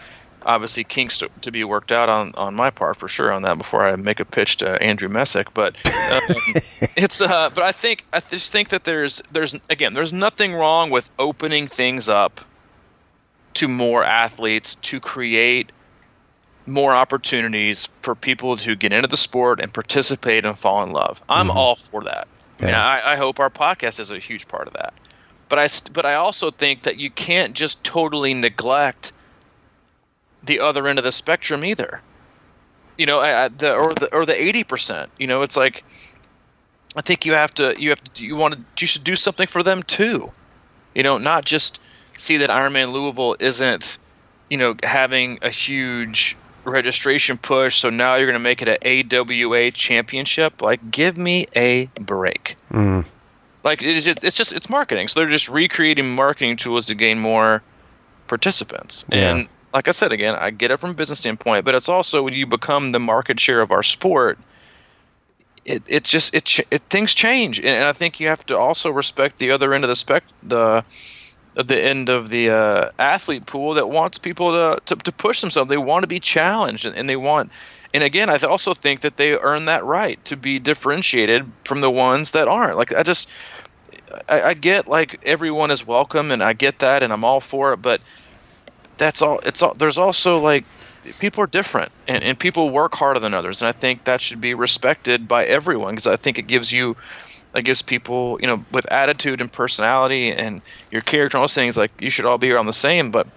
obviously kinks to be worked out on my part for sure on that before I make a pitch to Andrew Messick. But but I just think that there's nothing wrong with opening things up to more athletes, to create more opportunities for people to get into the sport and participate and fall in love. I'm all for that. Yeah. I mean, I hope our podcast is a huge part of that. But I also think that you can't just totally neglect the other end of the spectrum either. You know, or the 80%. You know, it's like, I think you should do something for them too. You know, not just see that Ironman Louisville isn't, you know, having a huge registration push, so now you're going to make it an AWA championship. Like, give me a break. Like, it's marketing. So they're just recreating marketing tools to gain more participants. Yeah. And like I said, again, I get it from a business standpoint, but it's also when you become the market share of our sport, things change. And I think you have to also respect the other end of the end of the athlete pool that wants people to push themselves. They want to be challenged, and they want. And again, I also think that they earn that right to be differentiated from the ones that aren't. Like, I get, like, everyone is welcome, and I get that, and I'm all for it. But that's all. There's also, like, people are different, and people work harder than others, and I think that should be respected by everyone, because I think it gives people, you know, with attitude and personality and your character and all those things, like, you should all be around the same, but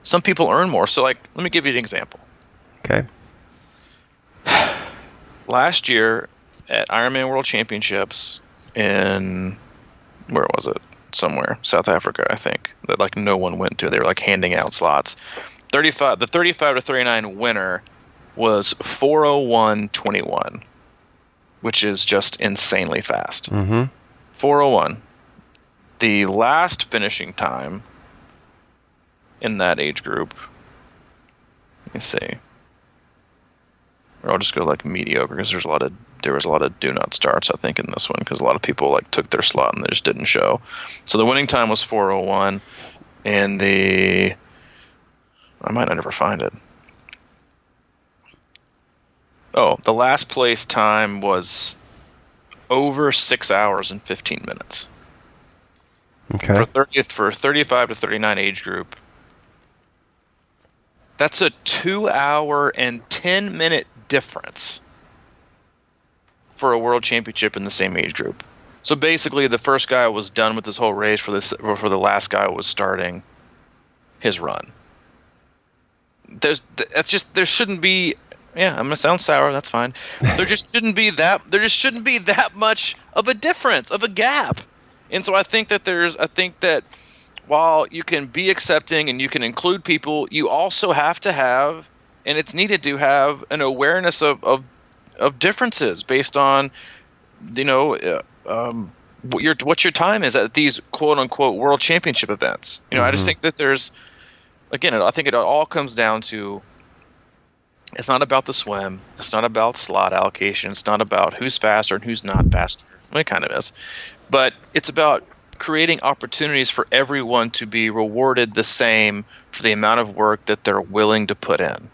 some people earn more. So, like, let me give you an example. Okay. Last year at Ironman World Championships in, where was it? Somewhere, South Africa, I think, that, like, no one went to. They were, like, handing out slots. The 35 to 39 winner was 4:01:21. Which is just insanely fast. 4:01. The last finishing time in that age group, let me see. Or I'll just go, like, mediocre, because there was a lot of do not starts, I think, in this one, because a lot of people, like, took their slot and they just didn't show. So the winning time was 4:01, and I might not ever find it. Oh, the last place time was over 6 hours and 15 minutes. Okay. For 35 to 39 age group. That's a 2 hour and 10 minute difference for a world championship in the same age group. So basically, the first guy was done with this whole race for the last guy was starting his run. There shouldn't be. Yeah, I'm gonna sound sour. That's fine. There just shouldn't be that much of a difference, of a gap. And so I think that while you can be accepting and you can include people, you also have to have, and it's needed to have, an awareness of differences based on, you know, what your time is at these quote unquote world championship events. You know, I just think that I think it all comes down to. It's not about the swim. It's not about slot allocation. It's not about who's faster and who's not faster. I mean, it kind of is. But it's about creating opportunities for everyone to be rewarded the same for the amount of work that they're willing to put in.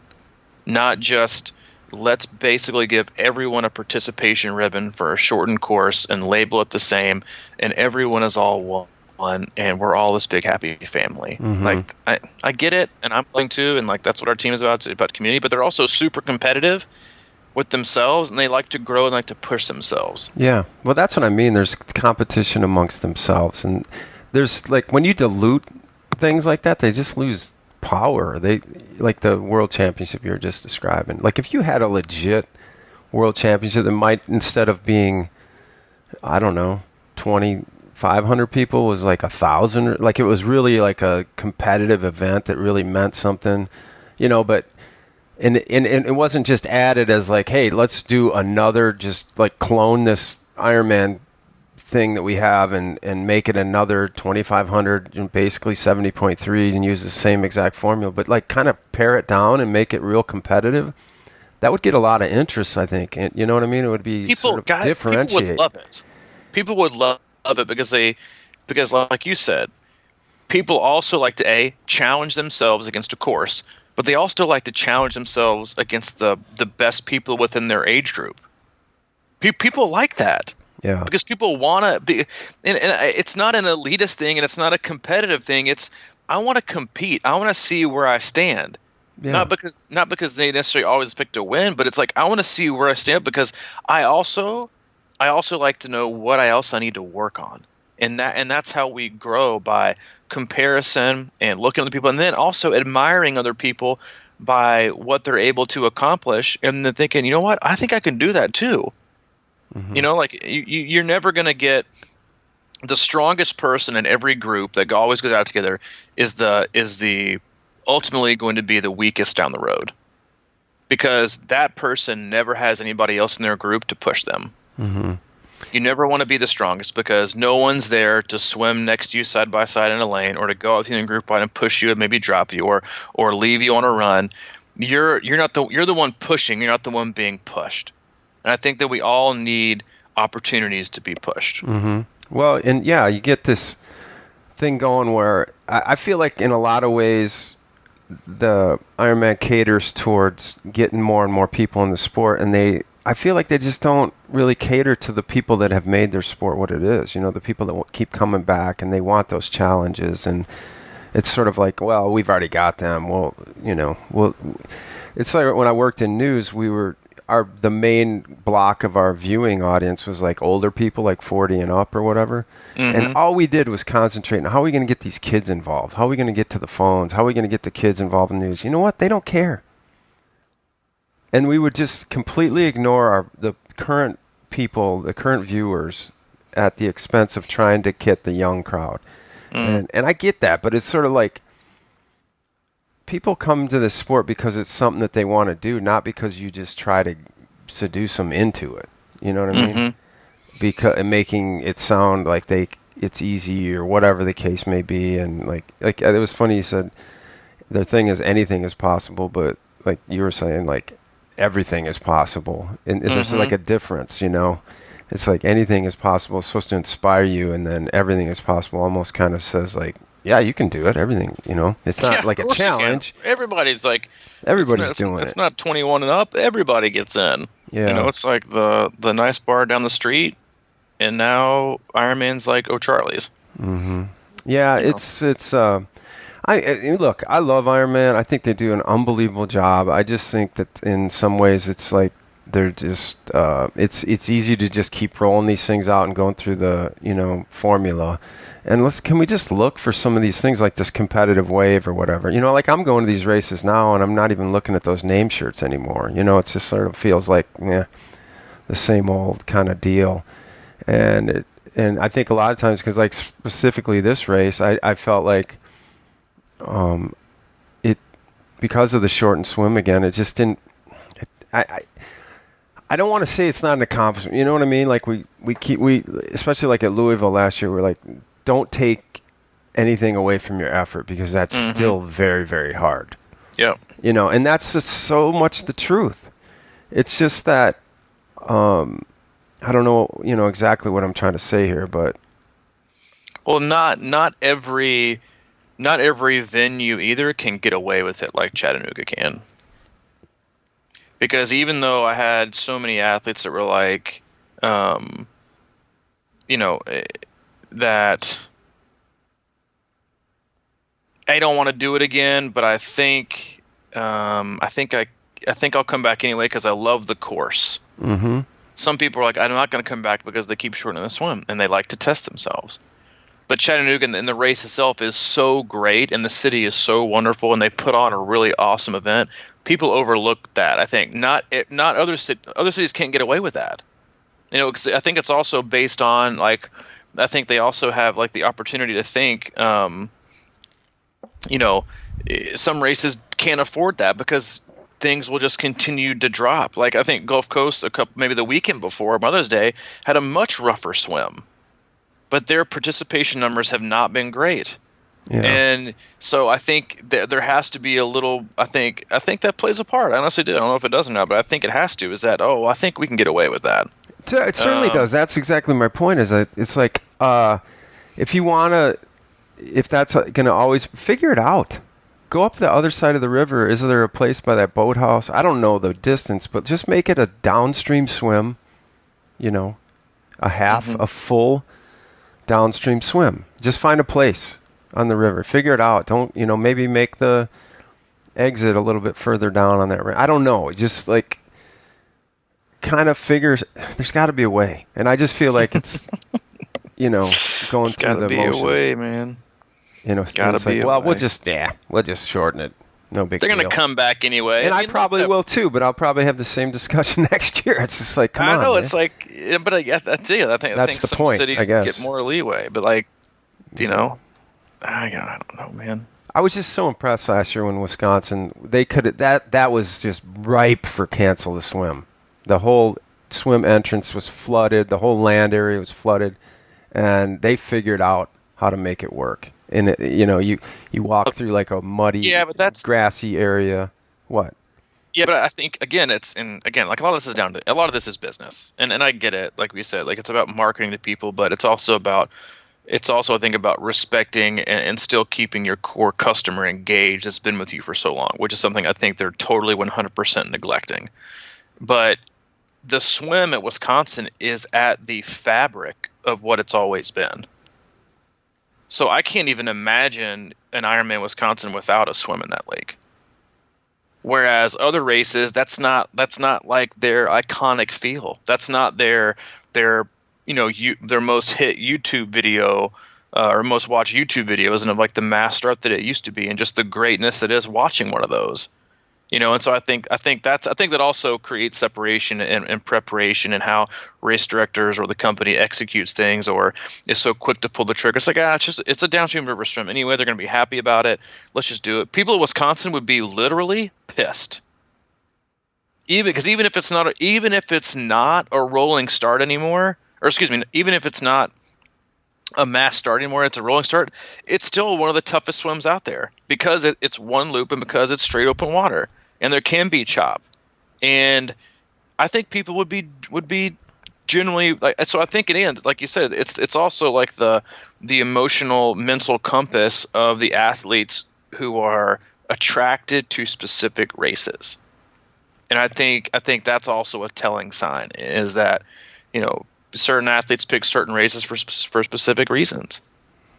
Not just, let's basically give everyone a participation ribbon for a shortened course and label it the same, and everyone is all one. And we're all this big happy family. Like, I get it, and I'm willing to, and, like, that's what our team is about. It's about community, but they're also super competitive with themselves, and they like to grow and like to push themselves. Yeah, well, that's what I mean. There's competition amongst themselves, and there's, like, when you dilute things like that, they just lose power. They, like the world championship you were just describing. Like, if you had a legit world championship that might, instead of being, I don't know, 2,500 people, was like 1,000. Like, it was really like a competitive event that really meant something, you know. But and it wasn't just added as like, hey, let's do another, just like clone this Ironman thing that we have and make it another 2,500 and basically 70.3 and use the same exact formula, but like kind of pare it down and make it real competitive. That would get a lot of interest, I think. And you know what I mean? It would be differentiate. People would love it. People would love it because like you said, people also like to challenge themselves against a course, but they also like to challenge themselves against the best people within their age group. People like that. Yeah. Because people want to be, and it's not an elitist thing, and it's not a competitive thing. It's I want to compete. I want to see where I stand. Yeah. Not because they necessarily always pick to win, but it's like I want to see where I stand because I also like to know what else I need to work on. And that's how we grow, by comparison and looking at the people, and then also admiring other people by what they're able to accomplish, and then thinking, you know what, I think I can do that too. Mm-hmm. You know, like you're never going to get the strongest person in every group that always goes out together is the ultimately going to be the weakest down the road, because that person never has anybody else in their group to push them. Mm-hmm. You never want to be the strongest because no one's there to swim next to you side by side in a lane, or to go out with you in a group and push you and maybe drop you or leave you on a run. You're the one pushing. You're not the one being pushed. And I think that we all need opportunities to be pushed. Mm-hmm. Well, and yeah, you get this thing going where I feel like in a lot of ways the Ironman caters towards getting more and more people in the sport, and I feel like they just don't really cater to the people that have made their sport what it is. You know, the people that keep coming back and they want those challenges, and it's sort of like, well, we've already got them. Well, you know, it's like when I worked in news, the main block of our viewing audience was like older people, like 40 and up or whatever. Mm-hmm. And all we did was concentrate on how are we going to get these kids involved? How are we going to get to the phones? How are we going to get the kids involved in news? You know what? They don't care. And we would just completely ignore the current people, the current viewers, at the expense of trying to get the young crowd. And I get that, but it's sort of like people come to this sport because it's something that they want to do, not because you just try to seduce them into it. You know what I mean? Because making it sound like it's easy or whatever the case may be. And like it was funny, you said their thing is anything is possible, but like you were saying, like everything is possible. And there's like a difference, you know? It's like anything is possible. It's supposed to inspire you, and then everything is possible almost kind of says like, yeah, you can do it. Everything, you know, it's not like a challenge. Everybody's doing it. It's not 21 and up. Everybody gets in. Yeah. You know, it's like the nice bar down the street, and now Ironman's like O'Charlie's. Mm-hmm. Yeah, you know? Look, I love Ironman. I think they do an unbelievable job. I just think that in some ways it's like they're just it's easy to just keep rolling these things out and going through the, you know, formula. And can we just look for some of these things like this competitive wave or whatever? You know, like I'm going to these races now and I'm not even looking at those name shirts anymore. You know, it just sort of feels like the same old kind of deal. And I think a lot of times, because like specifically this race, I felt like because of the short and swim again, it just didn't. I don't want to say it's not an accomplishment. You know what I mean? Like we especially like at Louisville last year, we're like, don't take anything away from your effort, because that's still very, very hard. Yeah. You know, and that's just so much the truth. It's just that I don't know, you know, exactly what I'm trying to say here, but well, not every venue either can get away with it like Chattanooga can. Because even though I had so many athletes that were like, you know, that I don't want to do it again, but I think I'll come back anyway because I love the course. Mm-hmm. Some people are like, I'm not going to come back because they keep shortening the swim, and they like to test themselves. But Chattanooga and the race itself is so great, and the city is so wonderful, and they put on a really awesome event. People overlook that. I think not other cities can't get away with that. You know, 'cause I think it's also based on like, I think they also have like the opportunity to think, you know, some races can't afford that because things will just continue to drop. Like I think Gulf Coast maybe the weekend before Mother's Day had a much rougher swim, but their participation numbers have not been great. Yeah. And so I think there has to be a little. I think that plays a part. I honestly do. I don't know if it does or not, but I think it has to. Is that I think we can get away with that. It certainly does. That's exactly my point. Is that it's like if that's going to always figure it out. Go up the other side of the river. Is there a place by that boathouse? I don't know the distance, but just make it a downstream swim. You know, a full downstream swim. Just find a place. on the river. Figure it out. Don't, maybe make the exit a little bit further down on that ramp. I don't know. Just like kind of figures. There's got to be a way, and I just feel like it's going through the motions. Gotta be a way, man. It's gotta be. Well, we'll just shorten it. No big deal. They're going to come back anyway. And I probably will too, but I'll probably have the same discussion next year. It's just like, come on. I know, man. it's like, but that's it. I think the some point, cities get more leeway, but I don't know, man. I was just so impressed last year when Wisconsin, they could that was just ripe for cancel the swim. The whole swim entrance was flooded. The whole land area was flooded, and they figured out how to make it work. And you walk through like a muddy, grassy area. What? Yeah, but I think like a lot of this is business, and I get it. Like we said, like it's about marketing to people, but it's also I think about respecting and still keeping your core customer engaged that's been with you for so long, which is something I think they're totally 100% neglecting. But the swim at Wisconsin is at the fabric of what it's always been. So I can't even imagine an Ironman Wisconsin without a swim in that lake. Whereas other races, that's not like their iconic feel. That's not their most hit YouTube video or most watched YouTube videos, and of like the mass start that it used to be, and just the greatness that is watching one of those. And so I think that also creates separation and preparation in how race directors or the company executes things, or is so quick to pull the trigger. It's like, it's a downstream river swim. Anyway, they're going to be happy about it. Let's just do it. People in Wisconsin would be literally pissed. Even if it's not a rolling start anymore, or excuse me, even if it's not a mass start anymore, it's a rolling start, it's still one of the toughest swims out there because it's one loop and because it's straight open water and there can be chop. And I think people would be generally like, so I think it ends, like you said, it's also like the emotional mental compass of the athletes who are attracted to specific races. And I think that's also a telling sign, is that, certain athletes pick certain races for specific reasons.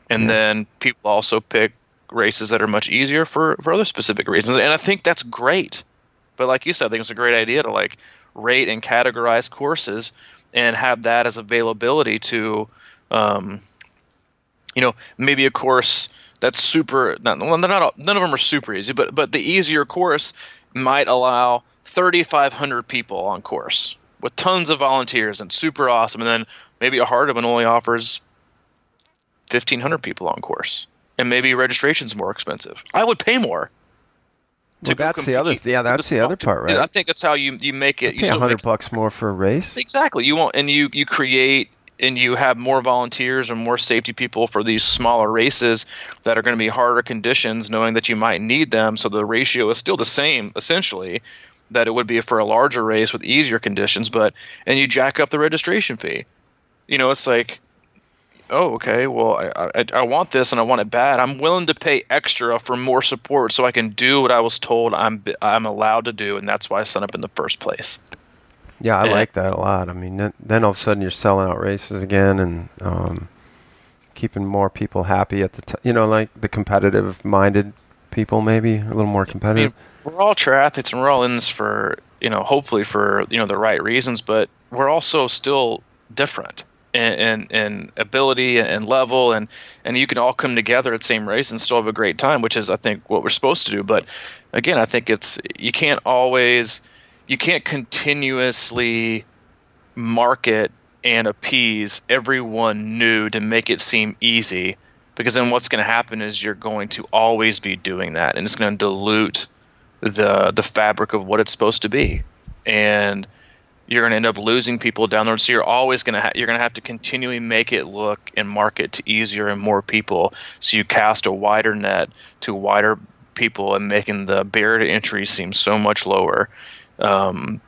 And then people also pick races that are much easier for other specific reasons. And I think that's great. But like you said, I think it's a great idea to like rate and categorize courses and have that as availability to, maybe a course that's super, none of them are super easy, but the easier course might allow 3,500 people on course with tons of volunteers and super awesome. And then maybe a harder one only offers 1,500 people on course, and maybe registration's more expensive. I would pay more. Well, that's the other part, right? I think that's how you make it. You pay $100 more for a race. Exactly. You want, and you create and you have more volunteers and more safety people for these smaller races that are going to be harder conditions, knowing that you might need them. So the ratio is still the same, essentially, that it would be for a larger race with easier conditions, and you jack up the registration fee. It's like, oh, okay, well, I want this and I want it bad. I'm willing to pay extra for more support so I can do what I was told I'm allowed to do, and that's why I signed up in the first place. Yeah, I like that a lot. I mean, then all of a sudden you're selling out races again and keeping more people happy at the like the competitive-minded people, maybe a little more competitive. I mean, we're all triathletes and we're all in this for, hopefully for, the right reasons, but we're also still different in ability and level, and you can all come together at the same race and still have a great time, which is, I think, what we're supposed to do. But again, I think you can't continuously market and appease everyone new to make it seem easy, because then what's going to happen is you're going to always be doing that, and it's going to dilute the fabric of what it's supposed to be, and you're going to end up losing people down the road. So you're always going to you're going to have to continually make it look and market to easier and more people, so you cast a wider net to wider people and making the barrier to entry seem so much lower. And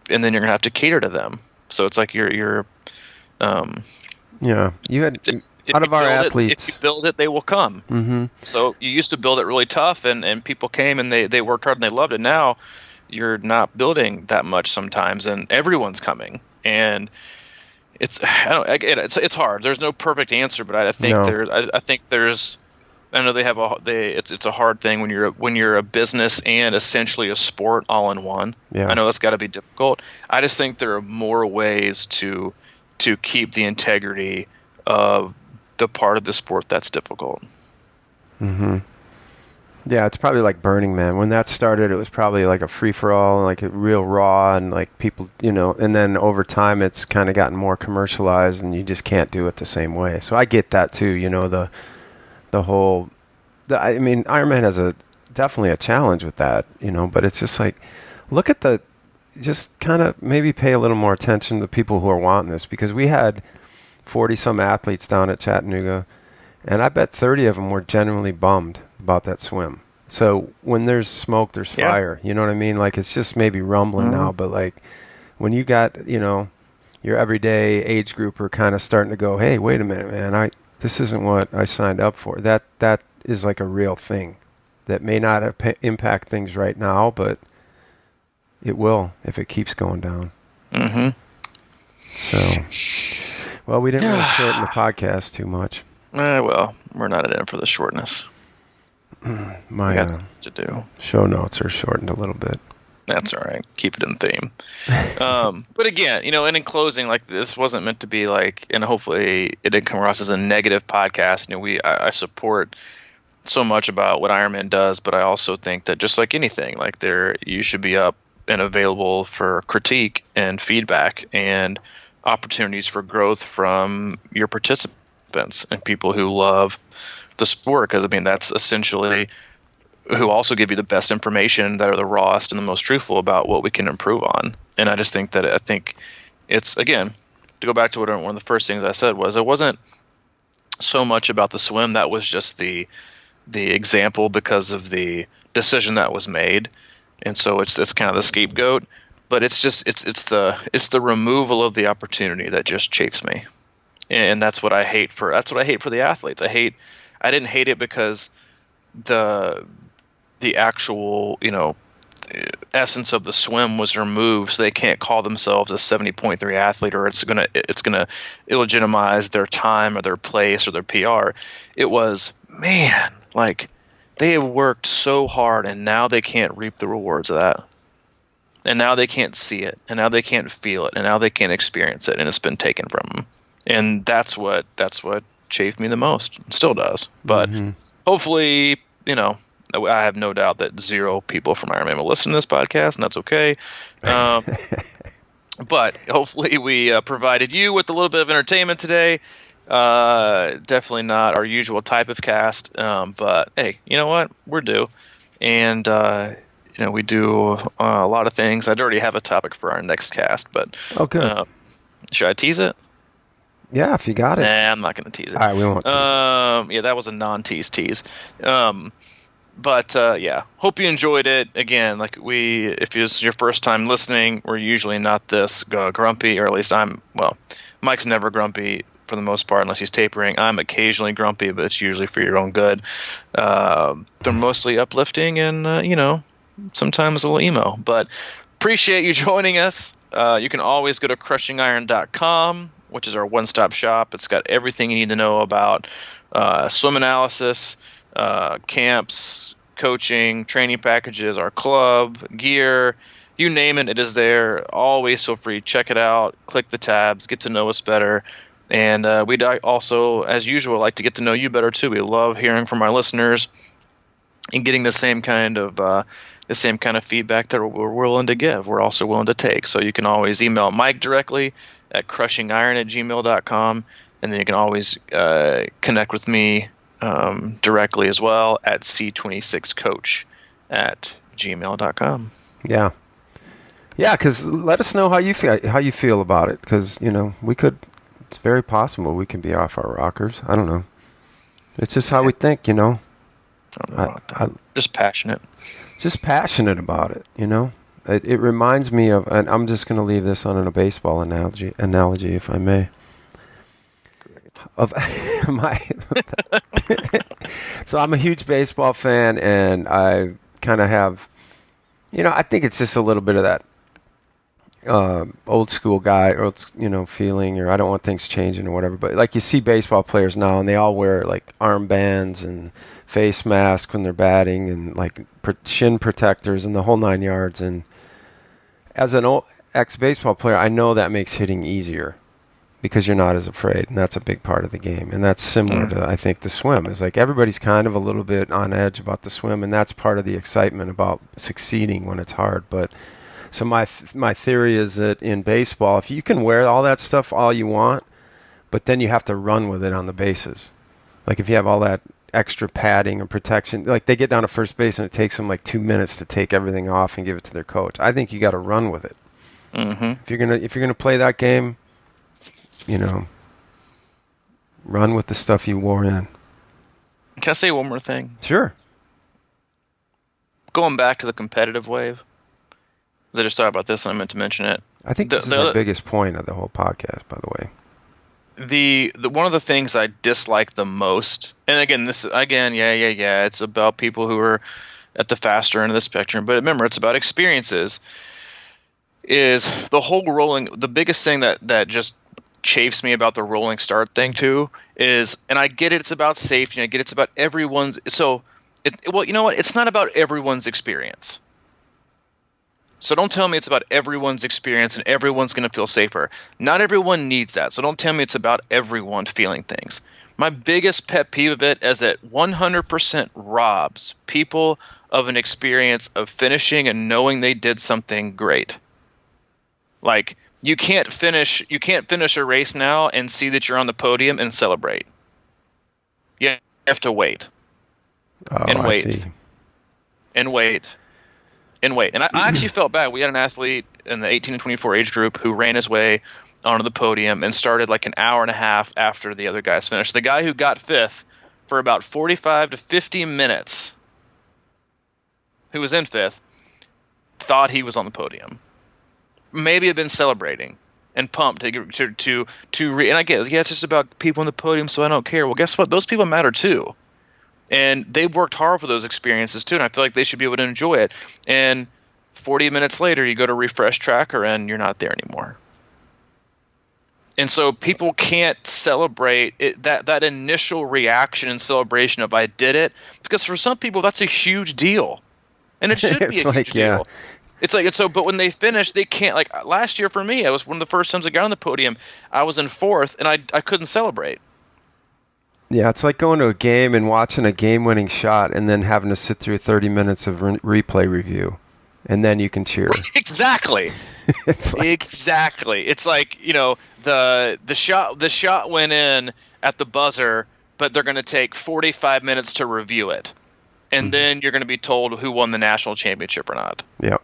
then you're gonna have to cater to them. So it's like you're you had out of our athletes. If you build it, they will come. Mm-hmm. So you used to build it really tough, and people came and they worked hard and they loved it. Now you're not building that much sometimes, and everyone's coming, and it's hard. There's no perfect answer, but I think there's I know it's a hard thing when you're a business and essentially a sport all in one. Yeah. I know that's got to be difficult. I just think there are more ways to keep the integrity of the part of the sport that's difficult. Mm-hmm. Yeah, it's probably like Burning Man. When that started, it was probably like a free-for-all, like a real raw, and like people, and then over time it's kind of gotten more commercialized, and you just can't do it the same way. So I get that too, the whole, I mean, Ironman has definitely a challenge with that, but it's just like, look at just kind of maybe pay a little more attention to the people who are wanting this, because we had 40-some athletes down at Chattanooga, and I bet 30 of them were genuinely bummed about that swim. So when there's smoke, there's fire. You know what I mean? Like, it's just maybe rumbling now, but like when you got, your everyday age grouper kind of starting to go, hey, wait a minute, man, this isn't what I signed up for. That is like a real thing that may not impact things right now, but it will if it keeps going down. Mm-hmm. So, well, we didn't really shorten the podcast too much. Well, we're not in it for the shortness. My to do. Show notes are shortened a little bit. That's all right. Keep it in theme. But again, and in closing, like, this wasn't meant to be like, and hopefully it didn't come across as a negative podcast. I support so much about what Ironman does, but I also think that just like anything, like you should be up and available for critique and feedback and opportunities for growth from your participants and people who love the sport, because I mean that's essentially who also give you the best information, that are the rawest and the most truthful about what we can improve on. And I just think it's, again, to go back to one of the first things I said was, it wasn't so much about the swim. That was just the example because of the decision that was made, and so it's kind of the scapegoat. But it's just it's the removal of the opportunity that just chafes me, and that's what I hate for the athletes. I didn't hate it because the actual essence of the swim was removed, so they can't call themselves a 70.3 athlete, or it's gonna illegitimize their time or their place or their PR. It was, man, like, they have worked so hard and now they can't reap the rewards of that, and now they can't see it, and now they can't feel it, and now they can't experience it, and it's been taken from them. And that's what chafed me the most. It still does. But hopefully, I have no doubt that 0 people from Ironman will listen to this podcast, and that's okay. But hopefully we provided you with a little bit of entertainment today. Definitely not our usual type of cast, but hey, you know what? We're due. And, we do a lot of things. I'd already have a topic for our next cast, but okay. Should I tease it? Yeah, if you got it. Nah, I'm not going to tease it. All right, we won't tease it. Yeah, that was a non-tease tease. But yeah, hope you enjoyed it. Again, like, if it's your first time listening, we're usually not this grumpy, or at least Mike's never grumpy for the most part, unless he's tapering. I'm occasionally grumpy, but it's usually for your own good. They're mostly uplifting and, sometimes a little emo. But appreciate you joining us. You can always go to crushingiron.com, which is our one-stop shop. It's got everything you need to know about swim analysis, camps, coaching, training packages, our club, gear, you name it, it is there. Always feel free, check it out, click the tabs, get to know us better. And we'd also, as usual, like to get to know you better too. We love hearing from our listeners and getting the same kind of feedback that we're willing to give. We're also willing to take. So you can always email Mike directly at crushingiron@gmail.com, and then you can always connect with me directly as well at c26coach@gmail.com. Yeah, because let us know how you feel about it, because it's very possible we can be off our rockers. I don't know. It's just how we think, I don't know. Just passionate about it. It reminds me of, and I'm just going to leave this on a baseball analogy, if I may. Of so I'm a huge baseball fan, and I kind of have, I think it's just a little bit of that old school guy, or feeling, or I don't want things changing or whatever. But like you see baseball players now, and they all wear like armbands and face masks when they're batting, and like shin protectors and the whole 9 yards. And as an old ex-baseball player, I know that makes hitting easier because you're not as afraid, and that's a big part of the game. And that's similar to, I think, the swim. Is like everybody's kind of a little bit on edge about the swim, and that's part of the excitement about succeeding when it's hard. But so my theory is that in baseball, if you can wear all that stuff all you want, but then you have to run with it on the bases. Like if you have all that extra padding or protection, like they get down to first base and it takes them like 2 minutes to take everything off and give it to their coach. I think you got to run with it. If you're gonna play that game, run with the stuff you wore in. Can I say one more thing? Sure. Going back to the competitive wave. I just thought about this and I meant to mention it. I think this is our biggest point of the whole podcast, by the way. The one of the things I dislike the most, and again, it's about people who are at the faster end of the spectrum, but remember, it's about experiences, is the whole rolling. The biggest thing that just chafes me about the rolling start thing too is, and I get it, it's about safety, and I get it's about everyone's, well, you know what, it's not about everyone's experience. So don't tell me it's about everyone's experience and everyone's going to feel safer. Not everyone needs that. So don't tell me it's about everyone feeling things. My biggest pet peeve of it is that 100% robs people of an experience of finishing and knowing they did something great. Like you can't finish a race now and see that you're on the podium and celebrate. You have to wait. And wait. And wait. And wait. And I actually felt bad. We had an athlete in the 18 and 24 age group who ran his way onto the podium and started like an hour and a half after the other guys finished. The guy who got fifth for about 45 to 50 minutes, who was in fifth, thought he was on the podium. Maybe had been celebrating and pumped and I guess, it's just about people on the podium, so I don't care. Well, guess what? Those people matter too. And they've worked hard for those experiences too, and I feel like they should be able to enjoy it. And 40 minutes later, you go to refresh tracker, and you're not there anymore. And so people can't celebrate that initial reaction and celebration of I did it, because for some people that's a huge deal, and it should be a huge deal. It's like but when they finish, they can't. Like last year for me, it was one of the first times I got on the podium. I was in fourth, and I couldn't celebrate. Yeah, it's like going to a game and watching a game-winning shot and then having to sit through 30 minutes of replay review, and then you can cheer. Exactly. Exactly. It's like, the shot went in at the buzzer, but they're going to take 45 minutes to review it, and then you're going to be told who won the national championship or not. Yep.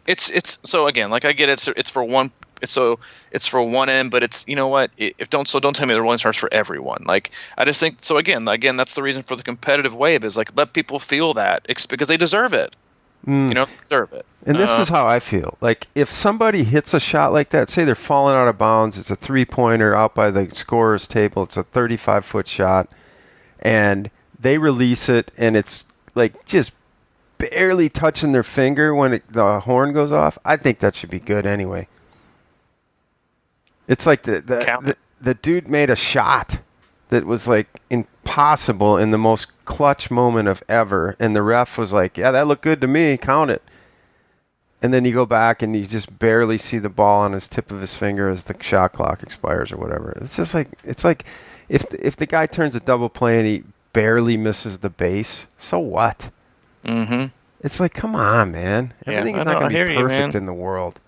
It's so again, like I get it. It's for one. It's for one end, but it's, you know what? Don't tell me the rolling starts for everyone. Like I just think so. Again, that's the reason for the competitive wave is like let people feel that because they deserve it. Deserve it. And this is how I feel. Like if somebody hits a shot like that, say they're falling out of bounds, it's a 3-pointer out by the scorer's table, it's a 35-foot shot, and they release it, and it's like just barely touching their finger when the horn goes off. I think that should be good anyway. It's like the dude made a shot that was like impossible in the most clutch moment of ever, and the ref was like, yeah, that looked good to me, count it. And then you go back and you just barely see the ball on his tip of his finger as the shot clock expires or whatever. It's just like, it's like if the guy turns a double play and he barely misses the base, so what? Mm-hmm. It's like, come on, man. Everything is not going to be perfect in the world.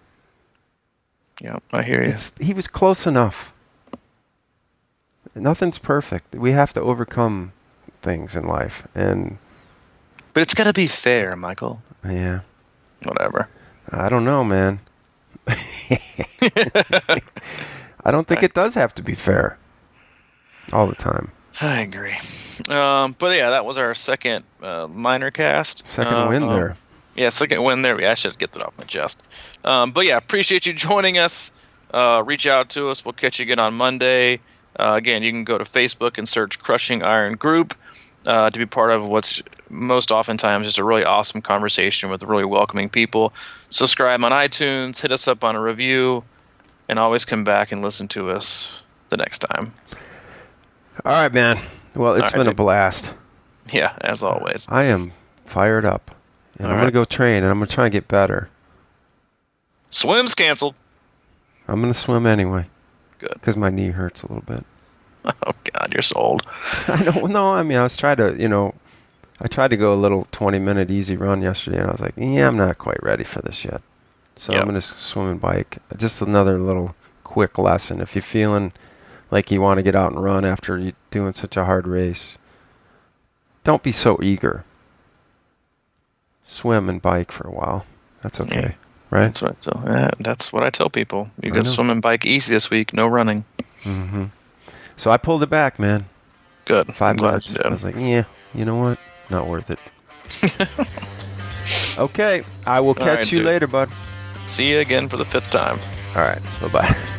Yeah, I hear you. He was close enough. Nothing's perfect. We have to overcome things in life, but it's got to be fair, Michael. Yeah. Whatever. I don't know, man. I don't think it does have to be fair all the time. I agree. But yeah, that was our second minor cast. Second win there. Yeah, second win there. I should get that off my chest. But yeah, appreciate you joining us. Reach out to us. We'll catch you again on Monday. Again, you can go to Facebook and search Crushing Iron Group to be part of what's most oftentimes just a really awesome conversation with really welcoming people. Subscribe on iTunes, hit us up on a review, and always come back and listen to us the next time. All right, man. Well, it's been a blast. Yeah, as always. I am fired up. And I'm going to go train, and I'm going to try and get better. Swim's canceled. I'm going to swim anyway. Good. Because my knee hurts a little bit. Oh, God, you're so old. I don't know. I mean, I was trying to, I tried to go a little 20-minute easy run yesterday, and I was like, yeah, I'm not quite ready for this yet. So I'm going to swim and bike. Just another little quick lesson. If you're feeling like you want to get out and run after you're doing such a hard race, don't be so eager. Swim and bike for a while. That's okay, right? That's right. So that's what I tell people. You go swim and bike easy this week. No running. Mm-hmm. So I pulled it back, man. Good. 5 minutes. I was like, yeah, you know what? Not worth it. Okay. I will catch you later, bud. See you again for the 5th time. All right. Bye-bye.